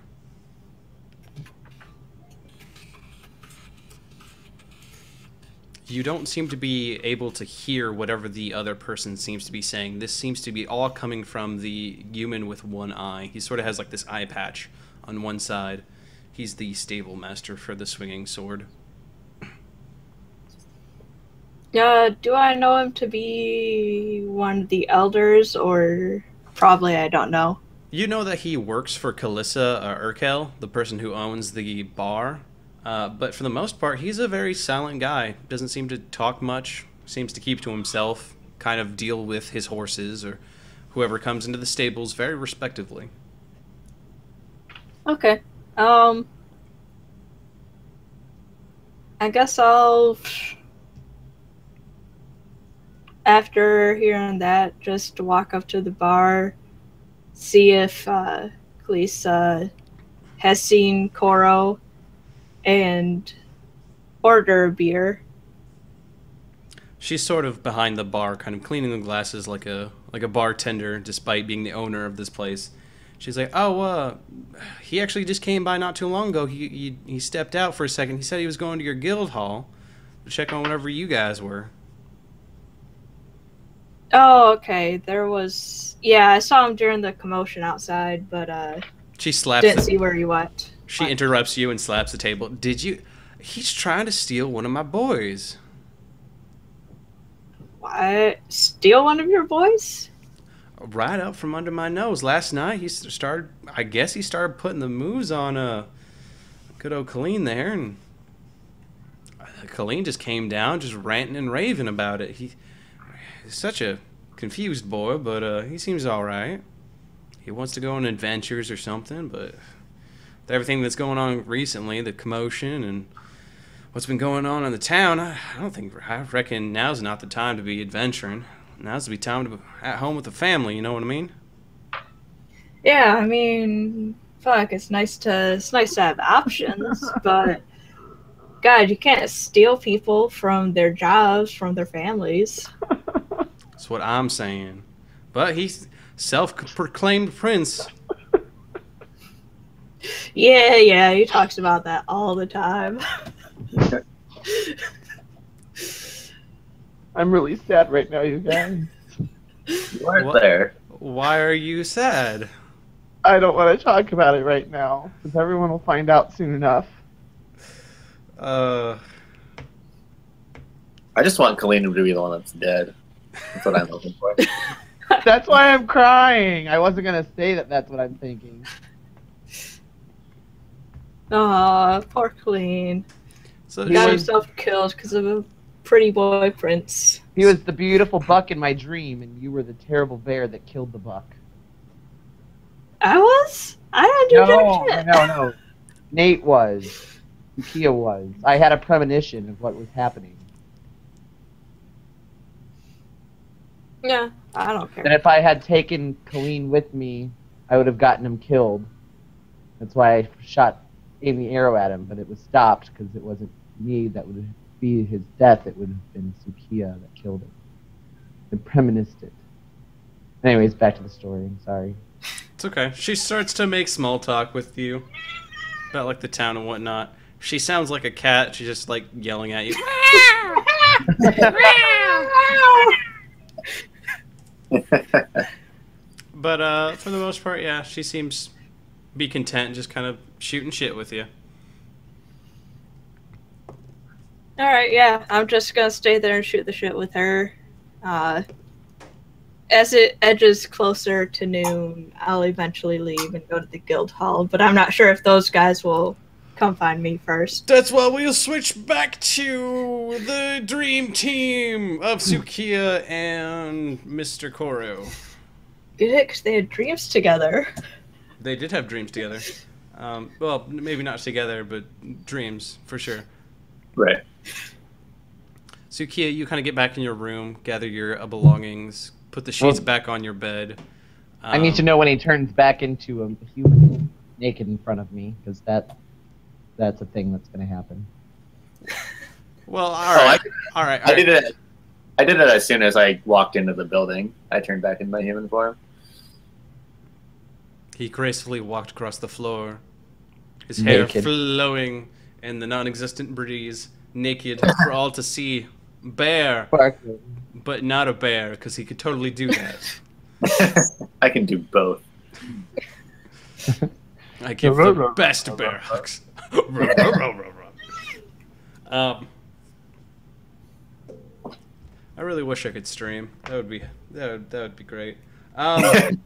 You don't seem to be able to hear whatever the other person seems to be saying. This seems to be all coming from the human with one eye. He sort of has like this eye patch on one side. He's the stable master for the swinging sword. Do I know him to be one of the elders, or probably I don't know? You know that he works for Kalissa Urkel, the person who owns the bar. But for the most part, he's a very silent guy. Doesn't seem to talk much. Seems to keep to himself. Kind of deal with his horses or whoever comes into the stables very respectively. Okay. I guess I'll, after hearing that, just walk up to the bar, see if Kalisa has seen Koro, and order a beer. She's sort of behind the bar, kind of cleaning the glasses like a bartender, despite being the owner of this place. She's like, "Oh, he actually just came by not too long ago. He stepped out for a second. He said he was going to your guild hall to check on whatever you guys were." Oh, okay. Yeah, I saw him during the commotion outside, but She slaps. didn't see where he went. She interrupts you and slaps the table. Did you? He's trying to steal one of my boys. What? Steal one of your boys? Right up from under my nose. Last night he started. I guess he started putting the moves on good old Colleen there, and Colleen just came down, just ranting and raving about it. He's such a confused boy, but he seems all right. He wants to go on adventures or something, but with everything that's going on recently, the commotion and what's been going on in the town, I reckon now's not the time to be adventuring. Now's the time to be at home with the family, you know what I mean? Yeah, I mean, fuck, it's nice to have options, but God, you can't steal people from their jobs, from their families. That's what I'm saying. But he's self-proclaimed prince. Yeah, he talks about that all the time. I'm really sad right now, you guys. You weren't there. Why are you sad? I don't want to talk about it right now, because everyone will find out soon enough. I just want Colleen to be the one that's dead. That's what I'm looking for. That's why I'm crying. I wasn't going to say that that's what I'm thinking. Aw, poor Colleen. So Got himself killed because of a pretty boy prince. He was the beautiful buck in my dream, and you were the terrible bear that killed the buck. I was? I didn't do jack shit. No. Nate was. Tsukiya was. I had a premonition of what was happening. Yeah, I don't care. And if I had taken Colleen with me, I would have gotten him killed. That's why I aimed the arrow at him, but it was stopped because it wasn't me that would be his death. It would have been Tsukiya that killed him. And premonished it. Anyways, back to the story. I'm sorry. It's okay. She starts to make small talk with you about like the town and whatnot. She sounds like a cat. She's just like yelling at you. But for the most part, yeah, she seems be content, just kind of shooting shit with you. Alright, yeah, I'm just gonna stay there and shoot the shit with her. As it edges closer to noon, I'll eventually leave and go to the guild hall, but I'm not sure if those guys will come find me first. That's why we'll switch back to the dream team of Tsukiya and Mr. Koro. Good, because they had dreams together. They did have dreams together. Well, maybe not together, but dreams, for sure. Right. Tsukiya, you kind of get back in your room, gather your belongings, put the sheets back on your bed. I need to know when he turns back into a human naked in front of me, because that's a thing that's going to happen. Well, all right. All right. I did it as soon as I walked into the building. I turned back in my human form. He gracefully walked across the floor, his hair Naked. flowing in the non-existent breeze, naked for all to see. Bear, but not a bear, because he could totally do that. I can do both. I give the best bear hugs. I really wish I could stream. That would be great. I'm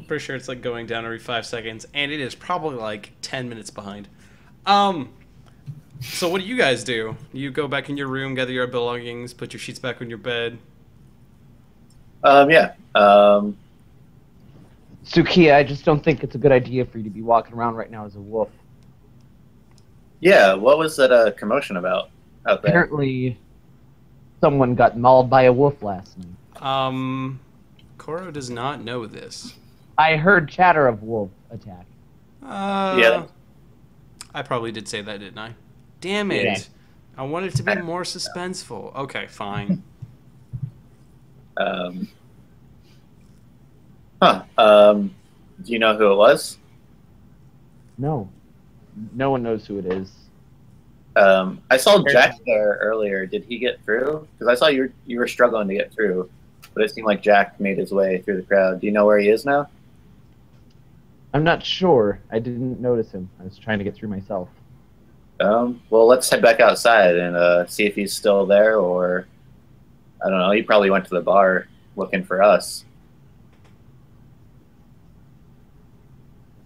pretty sure it's like going down every 5 seconds, and it is probably like 10 minutes behind. So what do you guys do? You go back in your room, gather your belongings, put your sheets back on your bed. Yeah. Tsukiya, I just don't think it's a good idea for you to be walking around right now as a wolf. Yeah, what was that commotion about out there? Apparently, someone got mauled by a wolf last night. Koro does not know this. I heard chatter of wolf attack. Yeah. I probably did say that, didn't I? Damn it. Yeah. I wanted it to be more suspenseful. Okay, fine. Do you know who it was? No. No one knows who it is. I saw Jack there earlier. Did he get through? Because I saw you were struggling to get through, but it seemed like Jack made his way through the crowd. Do you know where he is now? I'm not sure. I didn't notice him. I was trying to get through myself. Well, let's head back outside and see if he's still there, or I don't know. He probably went to the bar looking for us.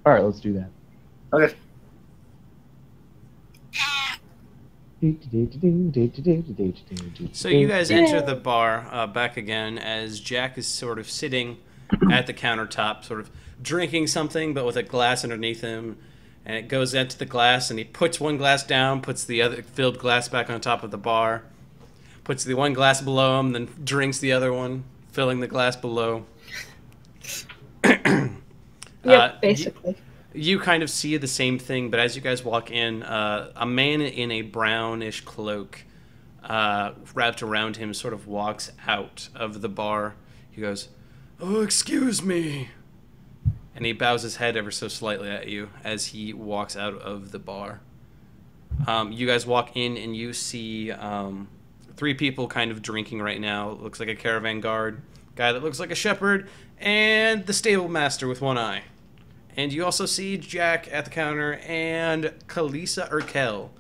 All right, let's do that. Okay. So you guys enter the bar back again as Jack is sort of sitting at the countertop, sort of drinking something, but with a glass underneath him. And it goes into the glass, and he puts one glass down, puts the other filled glass back on top of the bar, puts the one glass below him, then drinks the other one, filling the glass below. Basically. You kind of see the same thing, but as you guys walk in, a man in a brownish cloak wrapped around him sort of walks out of the bar. He goes, "Oh, excuse me." And he bows his head ever so slightly at you as he walks out of the bar. You guys walk in and you see 3 people kind of drinking right now. It looks like a caravan guard, guy that looks like a shepherd, and the stable master with one eye. And you also see Jack at the counter and Kalisa Urkel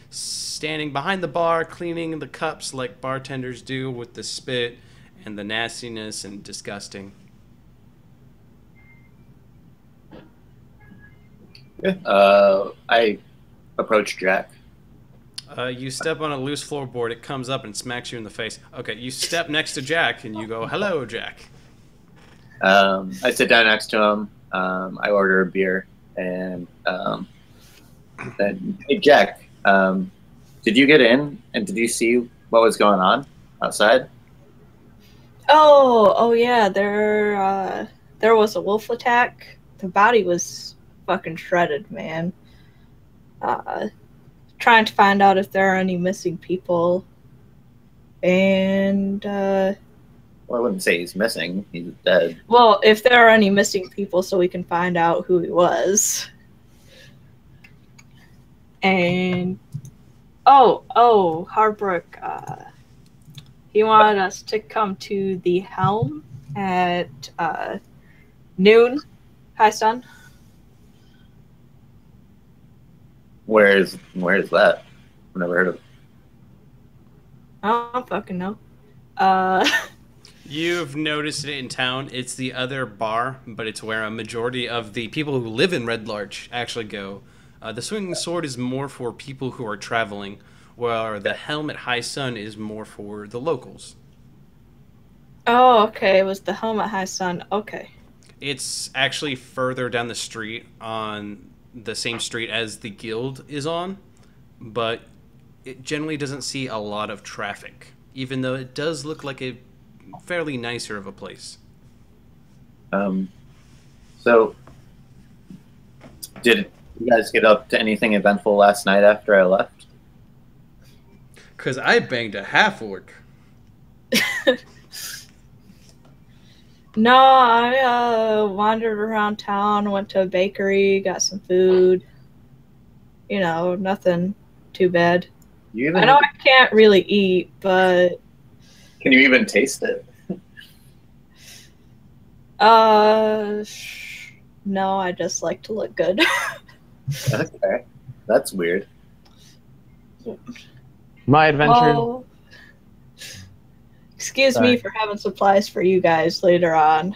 standing behind the bar, cleaning the cups like bartenders do with the spit and the nastiness and disgusting. I approach Jack. You step on a loose floorboard, it comes up and smacks you in the face. Okay, you step next to Jack and you go, "Hello, Jack." I sit down next to him. I order a beer, and then, hey, Jack, did you get in, and did you see what was going on outside? Oh yeah, there was a wolf attack. The body was fucking shredded, man. Trying to find out if there are any missing people, and Well, I wouldn't say he's missing. He's dead. well, if there are any missing people, so we can find out who he was. And Harbrook, he wanted us to come to the helm at noon. Hi, son. Where is that? I've never heard of it. I don't fucking know. You've noticed it in town. It's the other bar, but it's where a majority of the people who live in Red Larch actually go. The Swinging Sword is more for people who are traveling, while the Helm at High Sun is more for the locals. Oh, okay. It was the helm at High Sun. Okay. It's actually further down the street, on the same street as the guild is on, but it generally doesn't see a lot of traffic, even though it does look like a fairly nicer of a place. So, did you guys get up to anything eventful last night after I left? Because I banged a half-orc. No, I wandered around town, went to a bakery, got some food. You know, nothing too bad. I know I can't really eat, but Can you even taste it? No, I just like to look good. Okay, that's weird. My adventure. Well, Excuse me Sorry. for having supplies for you guys later on.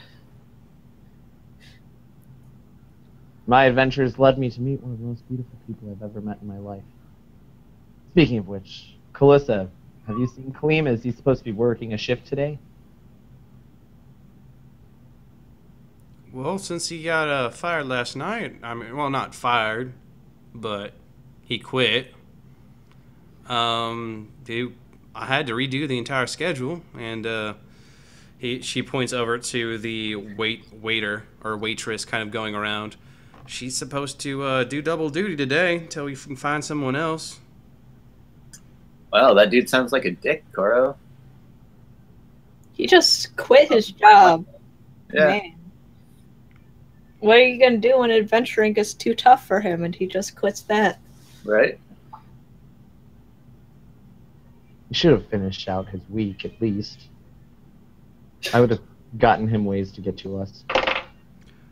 My adventures led me to meet one of the most beautiful people I've ever met in my life. Speaking of which, Kalissa, have you seen Kaleem? Is he supposed to be working a shift today? Well, since he got fired last night, I mean, well, not fired, but he quit. I had to redo the entire schedule, and she points over to the waiter or waitress kind of going around. She's supposed to do double duty today until we can find someone else. Well, that dude sounds like a dick, Koro. He just quit his job. Yeah. Man. What are you gonna do when adventuring gets too tough for him and he just quits that? Right? He should have finished out his week at least. I would have gotten him ways to get to us.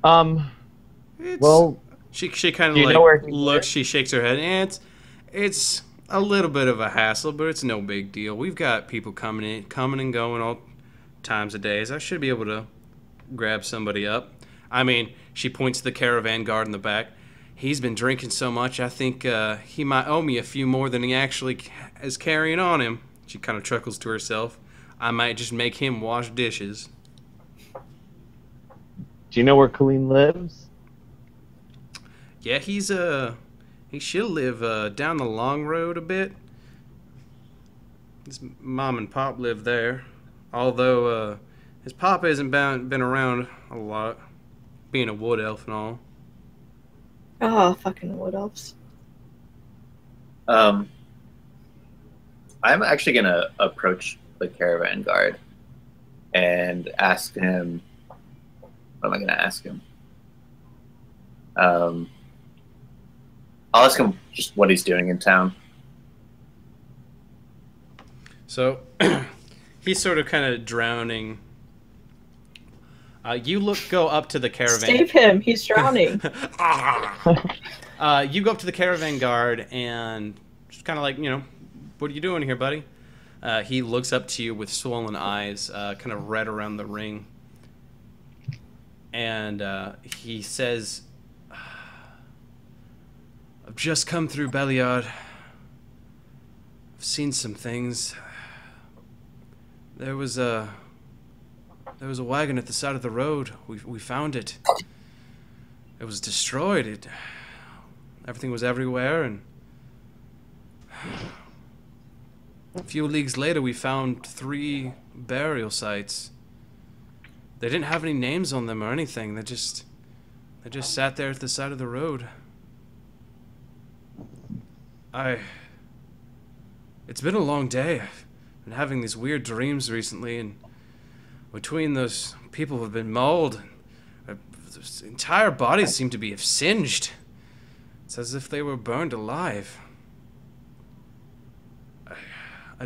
Well, she kind do of you know where like he looks. works? She shakes her head, and it's a little bit of a hassle, but it's no big deal. We've got people coming and going all times of days. I should be able to grab somebody up. I mean, she points to the caravan guard in the back. He's been drinking so much, I think he might owe me a few more than he actually is carrying on him. She kind of chuckles to herself. I might just make him wash dishes. Do you know where Kaleem lives? Yeah, he should live down the long road a bit. His mom and pop live there, although his pop hasn't been around a lot, being a wood elf and all. Oh, fucking wood elves. I'm actually gonna approach the caravan guard and ask him. What am I gonna ask him? I'll ask him just what he's doing in town. So he's sort of kind of drowning. Go up to the caravan. Save him, he's drowning. You go up to the caravan guard and just kind of like, what are you doing here, buddy? He looks up to you with swollen eyes, kind of red around the ring. And he says, I've just come through Belliard. I've seen some things. There was a wagon at the side of the road. We found it. It was destroyed. Everything was everywhere, and a few leagues later we found 3 burial sites. They didn't have any names on them or anything. They just sat there at the side of the road. It's been a long day. I've been having these weird dreams recently, and between those people who have been mauled, their entire bodies seem to be singed. It's as if they were burned alive. I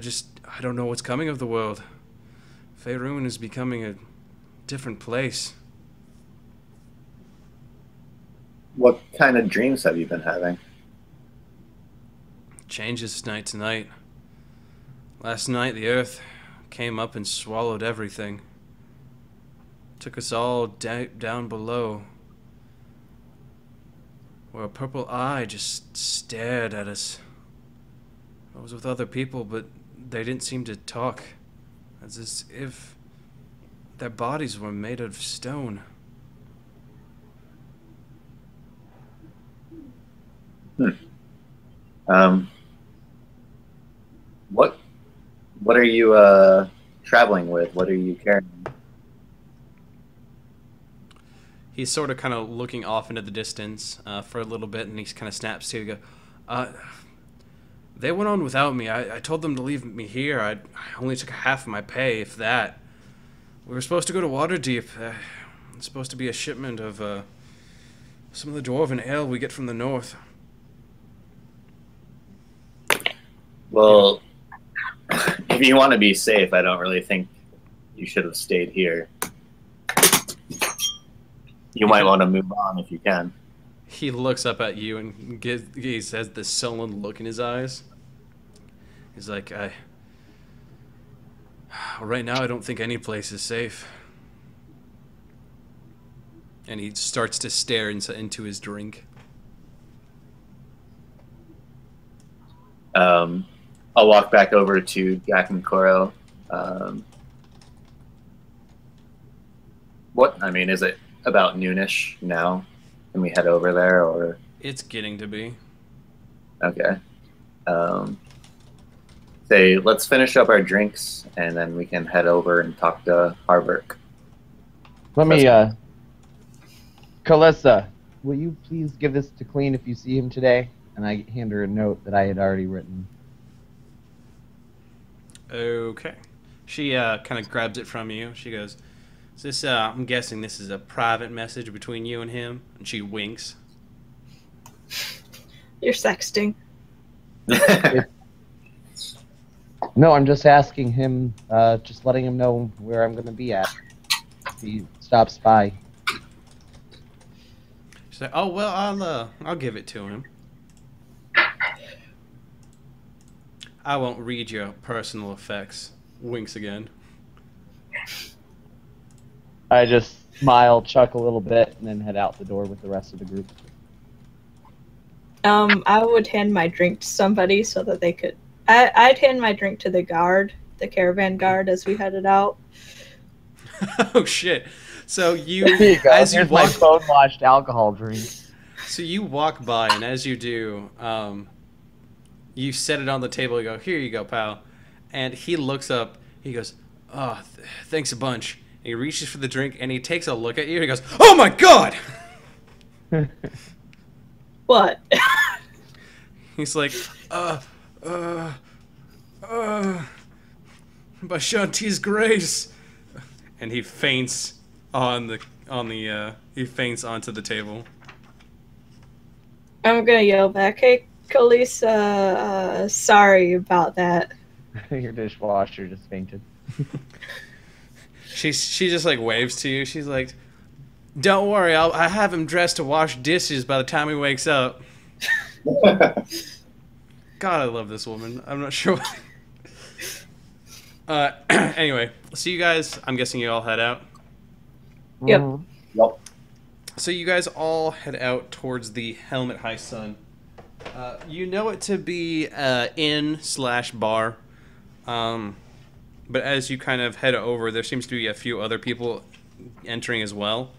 don't know what's coming of the world. Faerun is becoming a different place. What kind of dreams have you been having? Changes night to night. Last night the earth came up and swallowed everything. Took us all down below, where a purple eye just stared at us. I was with other people, but they didn't seem to talk, as if their bodies were made of stone. What are you traveling with? What are you carrying? He's sort of kind of looking off into the distance for a little bit, and he kind of snaps to you. They went on without me. I told them to leave me here. I only took half of my pay, if that. We were supposed to go to Waterdeep. It's supposed to be a shipment of some of the dwarven ale we get from the north. Well, if you want to be safe, I don't really think you should have stayed here. You might want to move on if you can. He looks up at you and he has this sullen look in his eyes. He's like, Right now, I don't think any place is safe. And he starts to stare into his drink. I'll walk back over to Jack and Koro. I mean, is it about noonish now? Can we head over there, or? It's getting to be. Okay. Say, let's finish up our drinks, and then we can head over and talk to Harburg. Let me, Kalissa, will you please give this to Clean if you see him today? And I hand her a note that I had already written. Okay. She kind of grabs it from you. She goes, "Is this, I'm guessing this is a private message between you and him?" And she winks. You're sexting. No, I'm just asking him, just letting him know where I'm going to be at. If he stops by. She's like, "Oh, well, I'll give it to him. I won't read your personal effects." Winks again. I just smile, chuck a little bit, and then head out the door with the rest of the group. I would hand my drink to somebody so that they could. I'd hand my drink to the guard, the caravan guard, as we headed out. Oh shit! So you, Here you go. as you Here's walk, my phone-washed alcohol drink. so you walk by, and as you do, you set it on the table. You go, "Here you go, pal." And he looks up. He goes, "Oh, thanks a bunch." And he reaches for the drink, and he takes a look at you. And he goes, "Oh my god!" What? He's like, by Shanti's grace," and he faints he faints onto the table. I'm gonna yell back, "Hey, Kalisa, sorry about that." Your dishwasher just fainted. She just like waves to you. She's like, "Don't worry, I have him dressed to wash dishes by the time he wakes up." God, I love this woman. I'm not sure. Anyway, so you guys, I'm guessing you all head out. Yep. Yep. So you guys all head out towards the Helmet High Sun. You know it to be inn/bar. But as you kind of head over, there seems to be a few other people entering as well.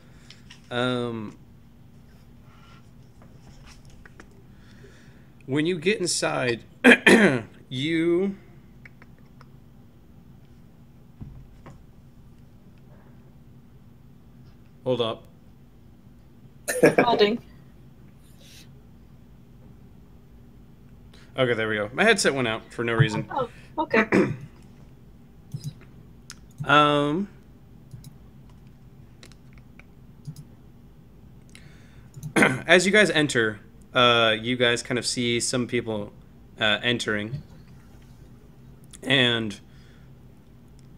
When you get inside, you... Hold up. Holding. Okay, there we go. My headset went out for no reason. Oh, okay. As you guys enter, you guys kind of see some people entering, and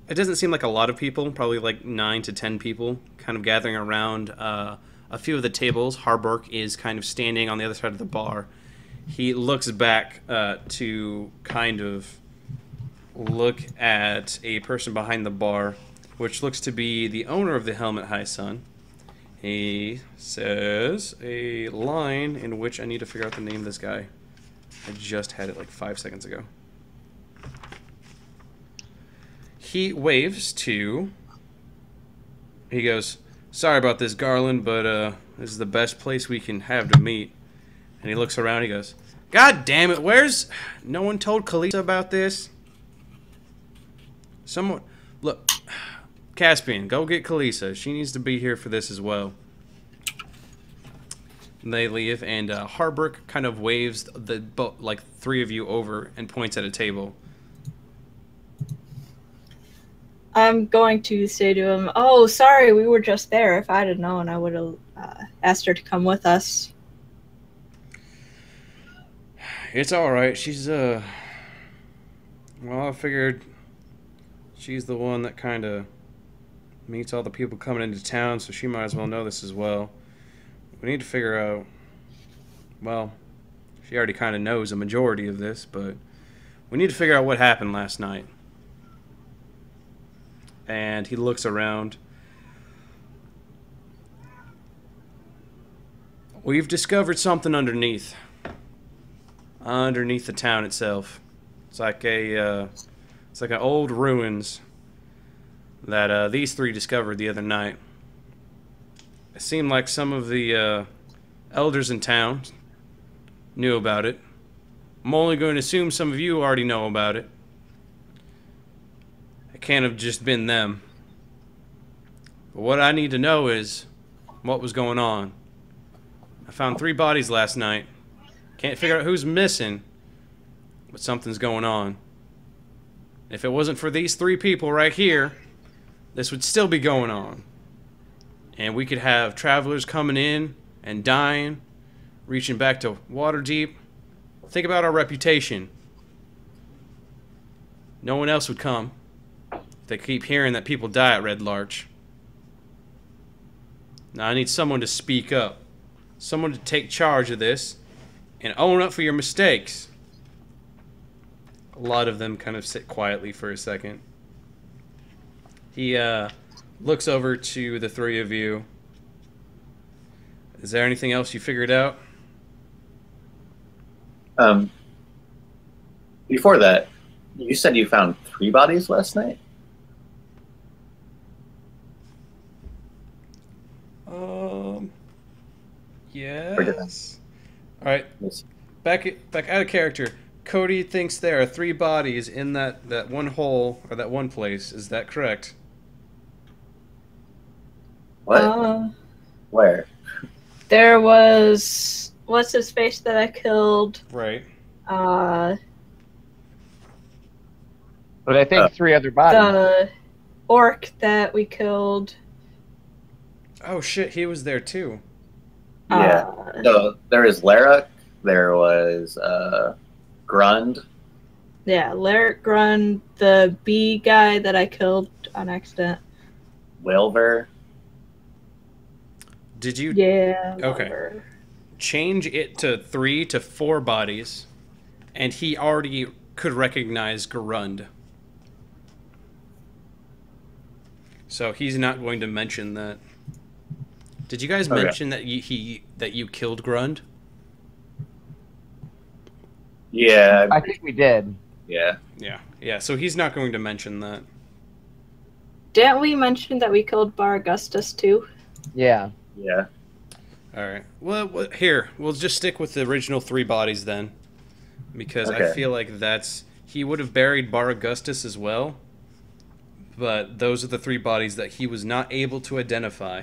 it doesn't seem like a lot of people, probably like 9 to 10 people kind of gathering around a few of the tables. Harburg is kind of standing on the other side of the bar. He looks back to kind of look at a person behind the bar, which looks to be the owner of the Helmet High Sun. He says a line in which I need to figure out the name of this guy. I just had it like 5 seconds ago. He waves to... He goes, "Sorry about this, Garland, but this is the best place we can have to meet." And he looks around, he goes, "God damn it, where's... No one told Kalisa about this?" Someone... Look, Caspian, go get Kalisa. She needs to be here for this as well. And they leave, and Harburg kind of waves the like 3 of you over and points at a table. I'm going to say to him, "Oh, sorry, we were just there. If I'd have known, I would have asked her to come with us." It's alright, she's, well, I figured she's the one that kind of meets all the people coming into town, so she might as well know this as well. We need to figure out, well, she already kind of knows a majority of this, but we need to figure out what happened last night. and he looks around. We've discovered something underneath the town itself. It's like an old ruins that these three discovered the other night. It seemed like some of the elders in town knew about it. I'm only going to assume some of you already know about it. It can't have just been them. But what I need to know is what was going on. I found 3 bodies last night. Can't figure out who's missing, but something's going on. If it wasn't for these 3 people right here, this would still be going on. And we could have travelers coming in and dying, reaching back to Waterdeep. Think about our reputation. No one else would come if they keep hearing that people die at Red Larch. Now I need someone to speak up. Someone to take charge of this and own up for your mistakes. A lot of them kind of sit quietly for a second. He looks over to the 3 of you. Is there anything else you figured out? Before that, you said you found 3 bodies last night? Yes. All right. Back out of character. Cody thinks there are 3 bodies in that one hole or that one place. Is that correct? What? Where? There was what's his face that I killed. Right. But I think 3 other bodies. The orc that we killed. Oh shit, he was there too. Yeah. So there was Lara. There was Grund. Yeah, Larrick Grund, the bee guy that I killed on accident. Wilver. Did you? Yeah. Okay. Wilver. Change it to 3 to 4 bodies, and he already could recognize Grund. So he's not going to mention that. Did you guys mention that you killed Grund? Yeah. I think we did. Yeah. Yeah. So he's not going to mention that. Didn't we mention that we killed Bar Augustus too? Yeah. Yeah. All right. Well, here we'll just stick with the original 3 bodies then, because I feel like he would have buried Bar Augustus as well, but those are the 3 bodies that he was not able to identify.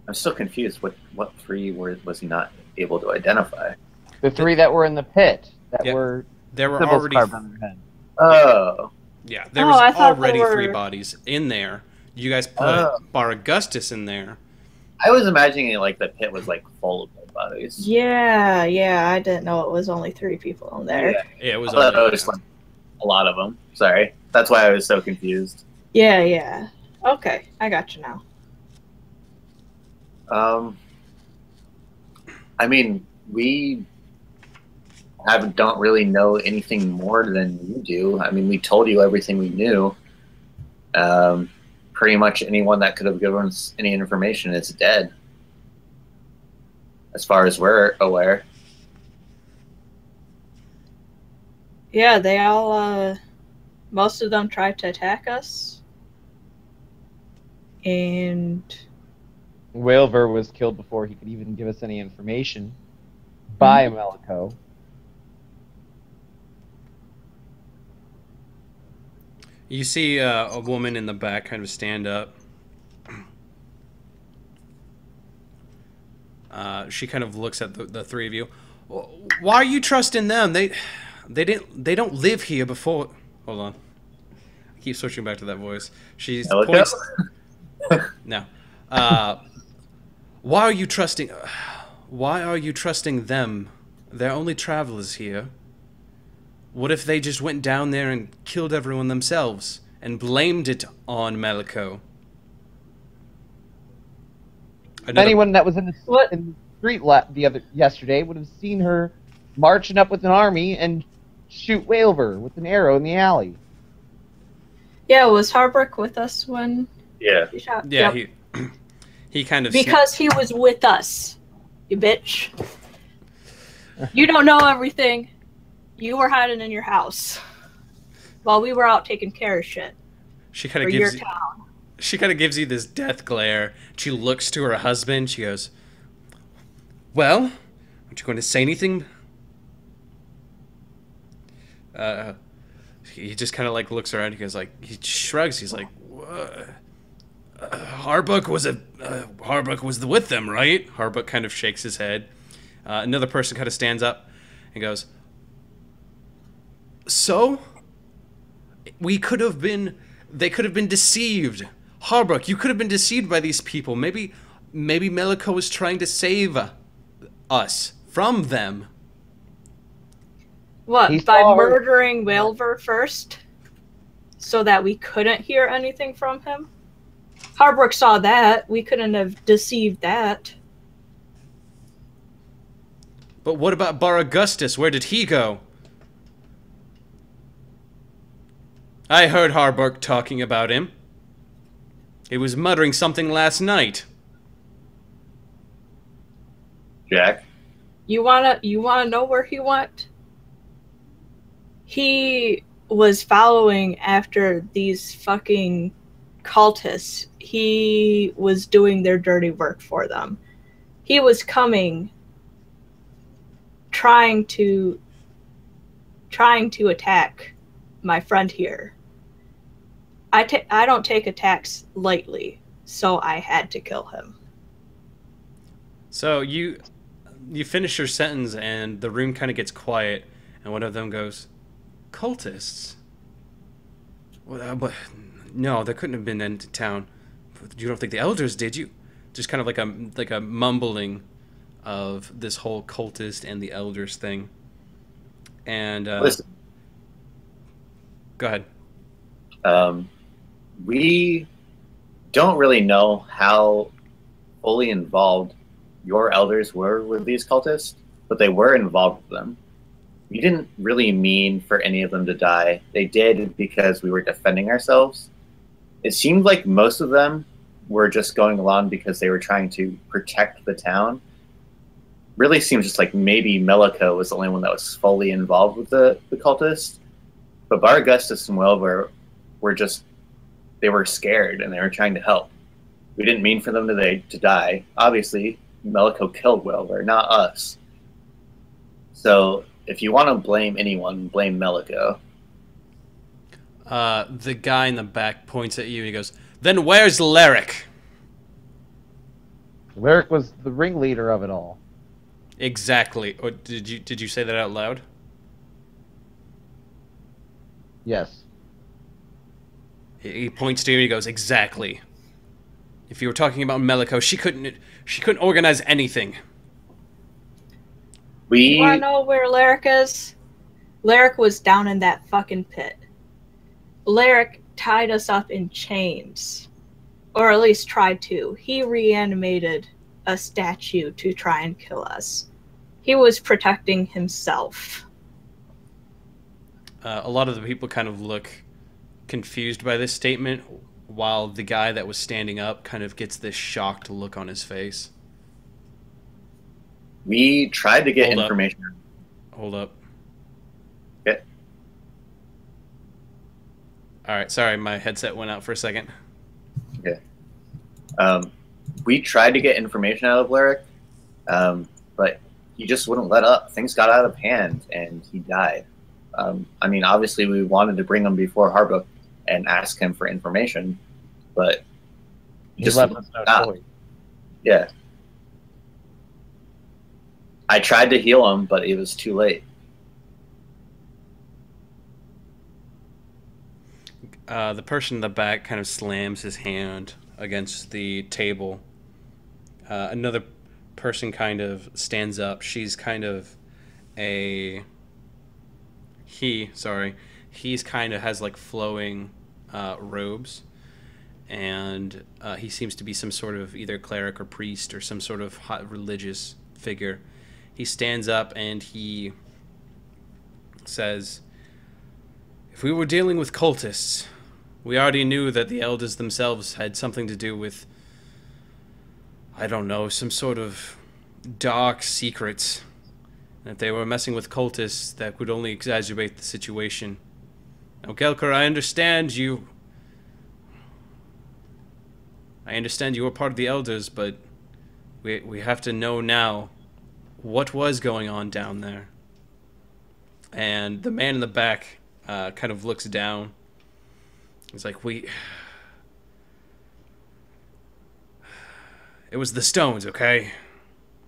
I'm still confused. What 3 was he not able to identify? The 3 that were in the pit that were there were symbols already carved on their head. Oh. Yeah, there was already there 3 were... bodies in there. You guys put Bar Augustus in there. I was imagining it like the pit was like full of dead bodies. Yeah, I didn't know it was only 3 people in there. Yeah, it was. I thought it was like a lot of them. Sorry, that's why I was so confused. Yeah. Okay, I got you now. I mean, we don't really know anything more than you do. I mean, we told you everything we knew. Pretty much anyone that could have given us any information is dead, as far as we're aware. Yeah, they all, most of them tried to attack us. And... Wilver was killed before he could even give us any information by Melico. You see a woman in the back kind of stand up. She kind of looks at the 3 of you. Why are you trusting them? They don't live here before. Hold on. I keep switching back to that voice. She points. No. Why are you trusting them? They're only travelers here. What if they just went down there and killed everyone themselves and blamed it on Melico? Anyone that was in the street yesterday would have seen her marching up with an army and shoot Wailver with an arrow in the alley. Yeah, was Harbrook with us when Yeah. he shot? Yeah, Yep. he kind of Because he was with us, you bitch. You don't know everything. You were hiding in your house while we were out taking care of shit she kind for of your gives town. she kind of gives you this death glare. She looks to her husband. She goes, "Well, aren't you going to say anything?" He just kind of like looks around. He goes like, he shrugs. He's like, "Harbrook was with them, right?" Harbrook kind of shakes his head. Another person kind of stands up and goes, "So, they could have been deceived. Harbrook, you could have been deceived by these people. Maybe Meliko was trying to save us from them." What, He by saw her- murdering Wailver first? So that we couldn't hear anything from him? Harbrook saw that. We couldn't have deceived that. But what about Bar Augustus? Where did he go? I heard Harbrook talking about him. He was muttering something last night. Jack? You wanna know where he went? He was following after these fucking cultists. He was doing their dirty work for them. He was coming, trying to attack my friend here. I don't take attacks lightly, so I had to kill him. So you finish your sentence and the room kind of gets quiet and one of them goes, "Cultists? Well, but no, there couldn't have been in town. You don't think the elders did, you?" Just kind of like a mumbling of this whole cultist and the elders thing. And Listen. Go ahead. We don't really know how fully involved your elders were with these cultists, but they were involved with them. We didn't really mean for any of them to die. They did because we were defending ourselves. It seemed like most of them were just going along because they were trying to protect the town. Really seems just like maybe Meliko was the only one that was fully involved with the cultists. But Bar Augustus and Wailver were just, they were scared and they were trying to help. We didn't mean for them to die. Obviously, Meliko killed Wailver, not us. So if you want to blame anyone, blame Meliko. The guy in the back points at you and he goes, "Then where's Lyric?" Lyric was the ringleader of it all. Exactly. Or did you say that out loud? Yes. He points to you and he goes, "Exactly. If you were talking about Meliko, she couldn't organize anything." You wanna know where Lyric is? Lyric was down in that fucking pit. Lyric tied us up in chains. Or at least tried to. He reanimated a statue to try and kill us. He was protecting himself. A lot of the people kind of look confused by this statement, while the guy that was standing up kind of gets this shocked look on his face. We tried to get Hold up. information. Hold up. Okay. Alright, sorry, my headset went out for a second. Okay. We tried to get information out of Lyric, but he just wouldn't let up. Things got out of hand, and he died. I mean, obviously, we wanted to bring him before Harbrook and ask him for information, but He just left us no stop. choice. Yeah. I tried to heal him, but it was too late. The person in the back kind of slams his hand against the table. Another person kind of stands up. She's kind of he's kind of has like flowing robes, and he seems to be some sort of either cleric or priest or some sort of hot religious figure. He stands up and he says, if we were dealing with cultists, we already knew that the elders themselves had something to do with, I don't know, some sort of dark secrets. And if they were messing with cultists, that would only exacerbate the situation. Now, Gelker, I understand you were part of the elders, but we have to know now what was going on down there. And the man in the back kind of looks down. He's like, it was the stones, okay?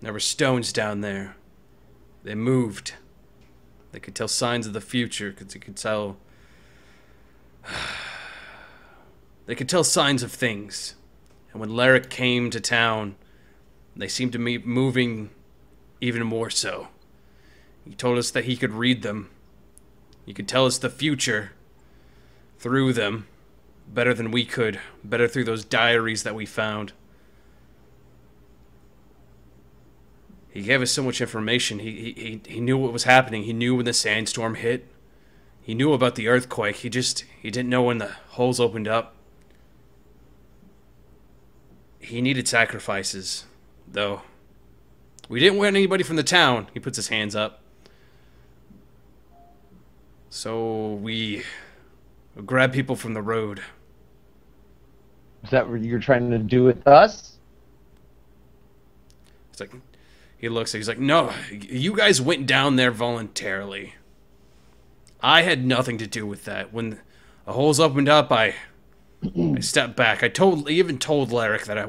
There were stones down there. They moved. They could tell signs of the future, because they could tell... They could tell signs of things. And when Larrick came to town, they seemed to be moving even more so. He told us that he could read them. He could tell us the future through them better than we could. Better through those diaries that we found. He gave us so much information. He knew what was happening. He knew when the sandstorm hit. He knew about the earthquake. He didn't know when the holes opened up. He needed sacrifices, though. We didn't want anybody from the town. He puts his hands up. So we grab people from the road. Is that what you're trying to do with us? It's like, he looks, he's like, no, you guys went down there voluntarily. I had nothing to do with that. When the holes opened up, I stepped back. I even told Larrick that I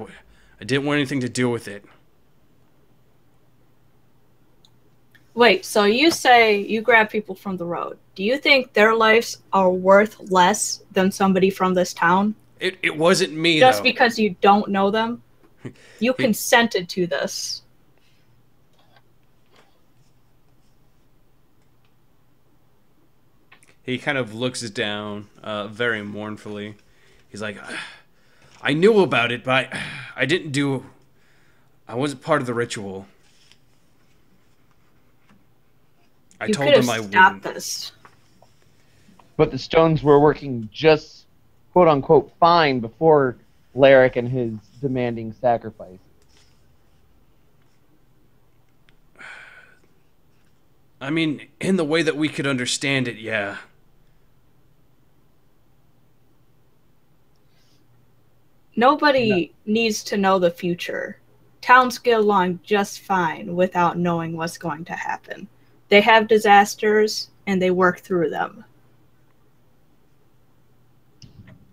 didn't want anything to do with it. Wait, so you say you grab people from the road. Do you think their lives are worth less than somebody from this town? It wasn't me, Just though. because you don't know them? You consented to this. He kind of looks down very mournfully. He's like, I knew about it, but I wasn't part of the ritual. I told them I wouldn't. This. But the stones were working just, quote-unquote, fine before Larrick and his demanding sacrifice. I mean, in the way that we could understand it, yeah. Nobody needs to know the future. Towns get along just fine without knowing what's going to happen. They have disasters, and they work through them.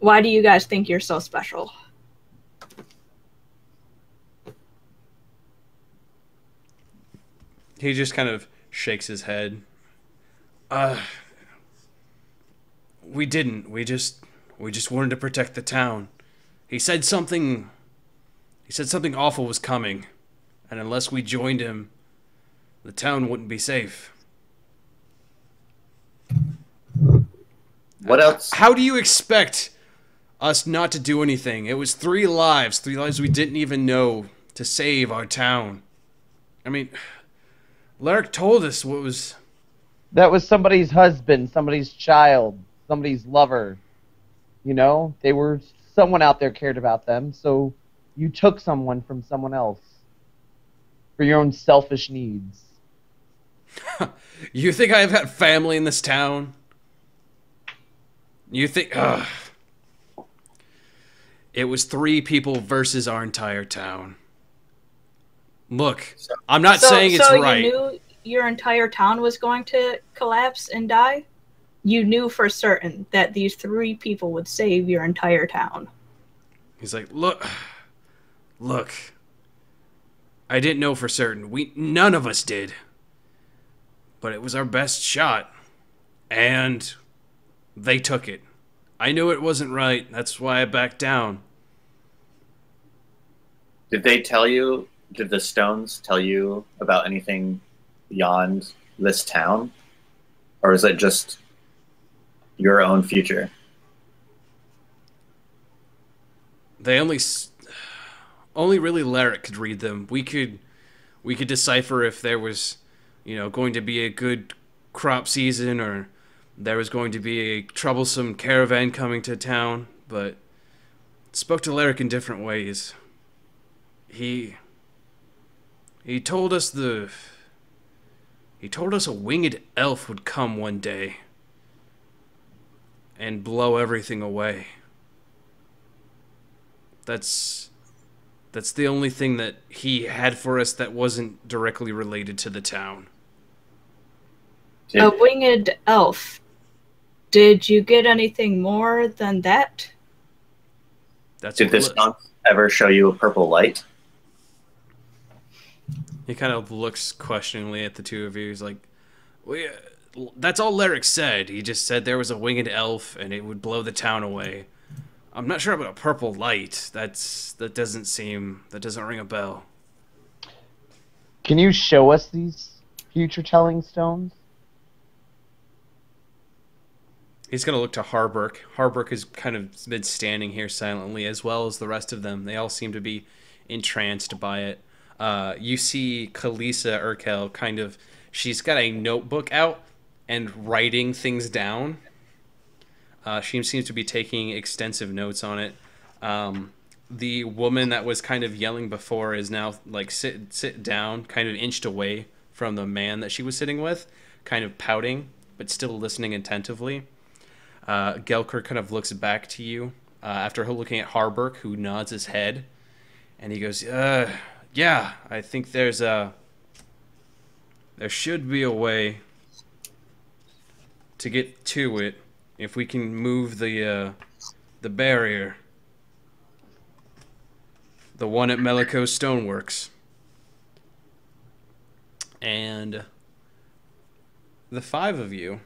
Why do you guys think you're so special? He just kind of shakes his head. We didn't. We just wanted to protect the town. He said something awful was coming, and unless we joined him, the town wouldn't be safe. What else? How do you expect us not to do anything? It was 3 lives we didn't even know to save our town. I mean, Larrick told us what was... That was somebody's husband, somebody's child, somebody's lover. You know, they were... Someone out there cared about them, so you took someone from someone else for your own selfish needs. You think I've got family in this town? You think... It was 3 people versus our entire town. Look, I'm not saying it's right. So you knew your entire town was going to collapse and die? You knew for certain that these 3 people would save your entire town. He's like, look, I didn't know for certain. None of us did. But it was our best shot. And they took it. I knew it wasn't right. That's why I backed down. Did the stones tell you about anything beyond this town? Or is it just your own future? They only really Larrick could read them. We could decipher if there was, going to be a good crop season or there was going to be a troublesome caravan coming to town, but spoke to Lyric in different ways. He told us a winged elf would come one day and blow everything away. That's the only thing that he had for us that wasn't directly related to the town. A winged elf. Did you get anything more than that? Did this skunk ever show you a purple light? He kind of looks questioningly at the two of you. He's like, that's all Lyric said. He just said there was a winged elf and it would blow the town away. I'm not sure about a purple light. That doesn't ring a bell. Can you show us these future telling stones? He's going to look to Harburg. Harburg has kind of been standing here silently, as well as the rest of them. They all seem to be entranced by it. You see Kalisa Urkel kind of... She's got a notebook out and writing things down. She seems to be taking extensive notes on it. The woman that was kind of yelling before is now like sit down, kind of inched away from the man that she was sitting with, kind of pouting, but still listening attentively. Gelker kind of looks back to you after looking at Harburg, who nods his head, and he goes, yeah, I think there should be a way to get to it if we can move the barrier. The one at Melico Stoneworks. And the five of you,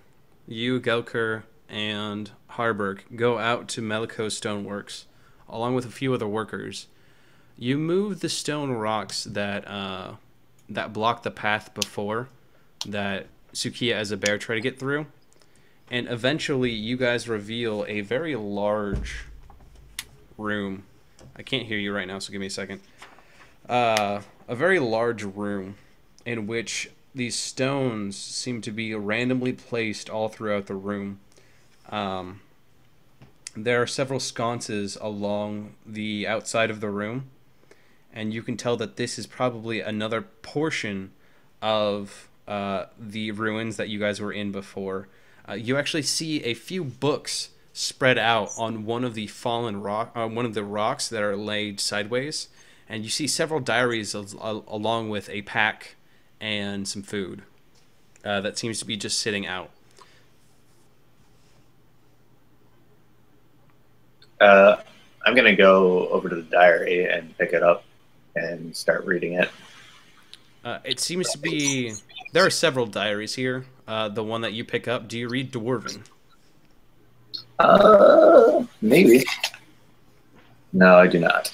Gelker, and Harburg, go out to Melico Stoneworks, along with a few other workers. You move the stone rocks that blocked the path before, that Tsukiya as a bear tried to get through, and eventually you guys reveal a very large room. I can't hear you right now, so give me a second. A very large room in which these stones seem to be randomly placed all throughout the room. There are several sconces along the outside of the room, and you can tell that this is probably another portion of the ruins that you guys were in before. You actually see a few books spread out on one of the fallen one of the rocks that are laid sideways, and you see several diaries along with a pack and some food that seems to be just sitting out. I'm gonna go over to the diary and pick it up and start reading it. It seems to be... There are several diaries here. The one that you pick up, do you read Dwarven? Maybe. No, I do not.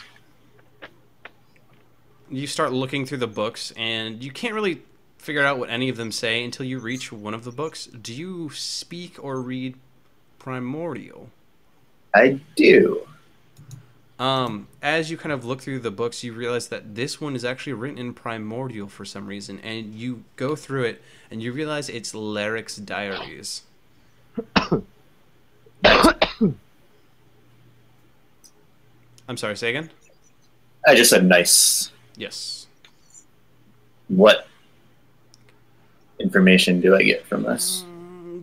You start looking through the books, and you can't really figure out what any of them say until you reach one of the books. Do you speak or read Primordial? I do. As you kind of look through the books, you realize that this one is actually written in Primordial for some reason, and you go through it, and you realize it's Lyric's diaries. I'm sorry, say again? I just said nice. Yes. What information do I get from this?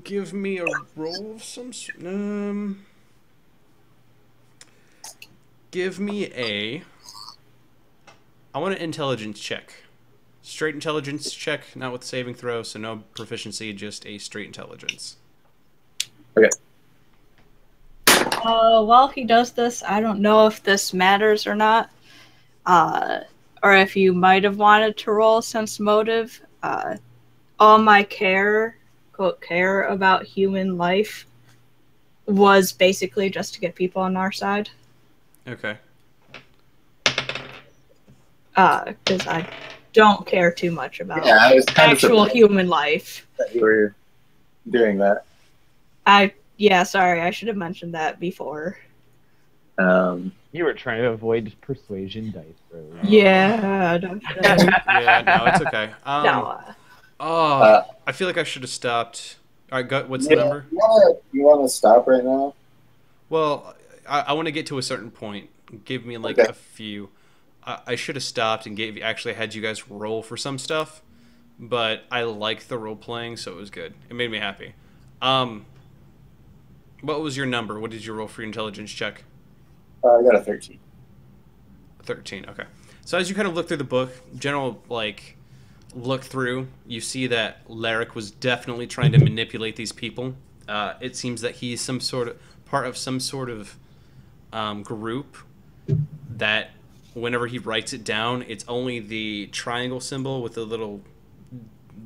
Give me a roll of some... Give me a... I want an intelligence check. Straight intelligence check, not with saving throw, so no proficiency, just a straight intelligence. Okay. While he does this, I don't know if this matters or not. Or if you might have wanted to roll sense motive. All my care, quote, care about human life was basically just to get people on our side. Okay. Because I don't care too much about I was kind actual of human life. that you were doing that. Yeah, sorry, I should have mentioned that before. You were trying to avoid persuasion dice rolls. Yeah. Yeah, no, it's okay. No. Oh, I feel like I should have stopped. All right, what's the number? You wanna stop right now? Well, I want to get to a certain point. Give me like Okay. a few. I should have stopped and actually had you guys roll for some stuff, but I liked the role playing, so it was good. It made me happy. What was your number? What did you roll for your intelligence check? I got a 13. 13. Okay. So as you kind of look through the book, general like look through, you see that Larrick was definitely trying to manipulate these people. It seems that he's some sort of part of some sort of group that whenever he writes it down, it's only the triangle symbol with the little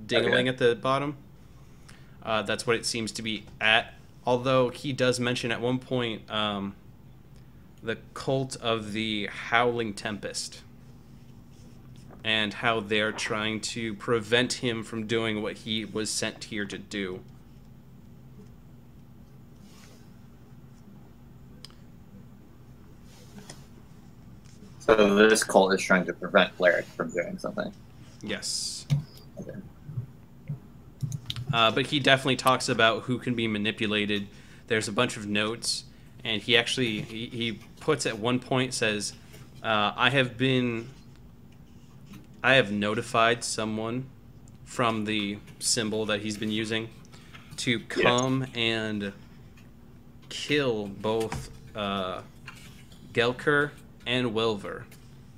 dingling at the bottom. That's what it seems to be at. Although he does mention at one point the cult of the Howling Tempest and how they're trying to prevent him from doing what he was sent here to do. So this cult is trying to prevent Larrick from doing something. Yes. Okay. But he definitely talks about who can be manipulated. There's a bunch of notes, and he actually he puts at one point, says, I have notified someone from the symbol that he's been using to come and kill both Gelker and Welver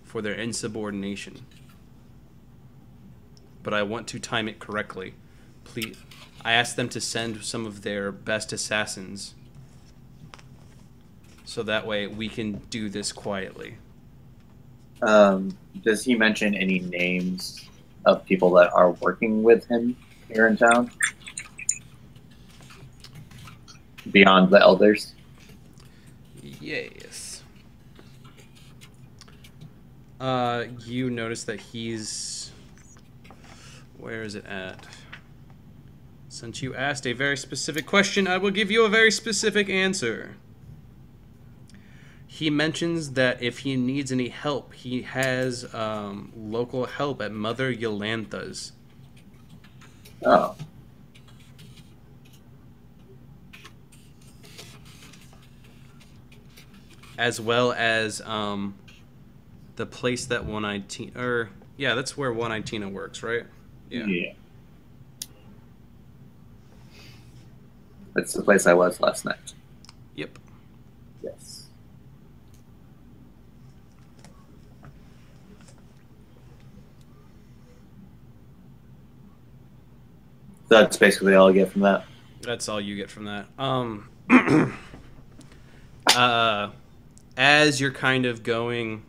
for their insubordination. But I want to time it correctly. Please, I asked them to send some of their best assassins so that way we can do this quietly. Does he mention any names of people that are working with him here in town? Beyond the elders? Yes. You notice that he's... Where is it at? Since you asked a very specific question, I will give you a very specific answer. He mentions that if he needs any help, he has local help at Mother Yolantha's. Oh. As well as the place that One-Eyed Tina... Or, yeah, that's where One-Eyed Tina works, right? Yeah. That's the place I was last night. Yep. Yes. That's basically all I get from that. That's all you get from that. As you're kind of going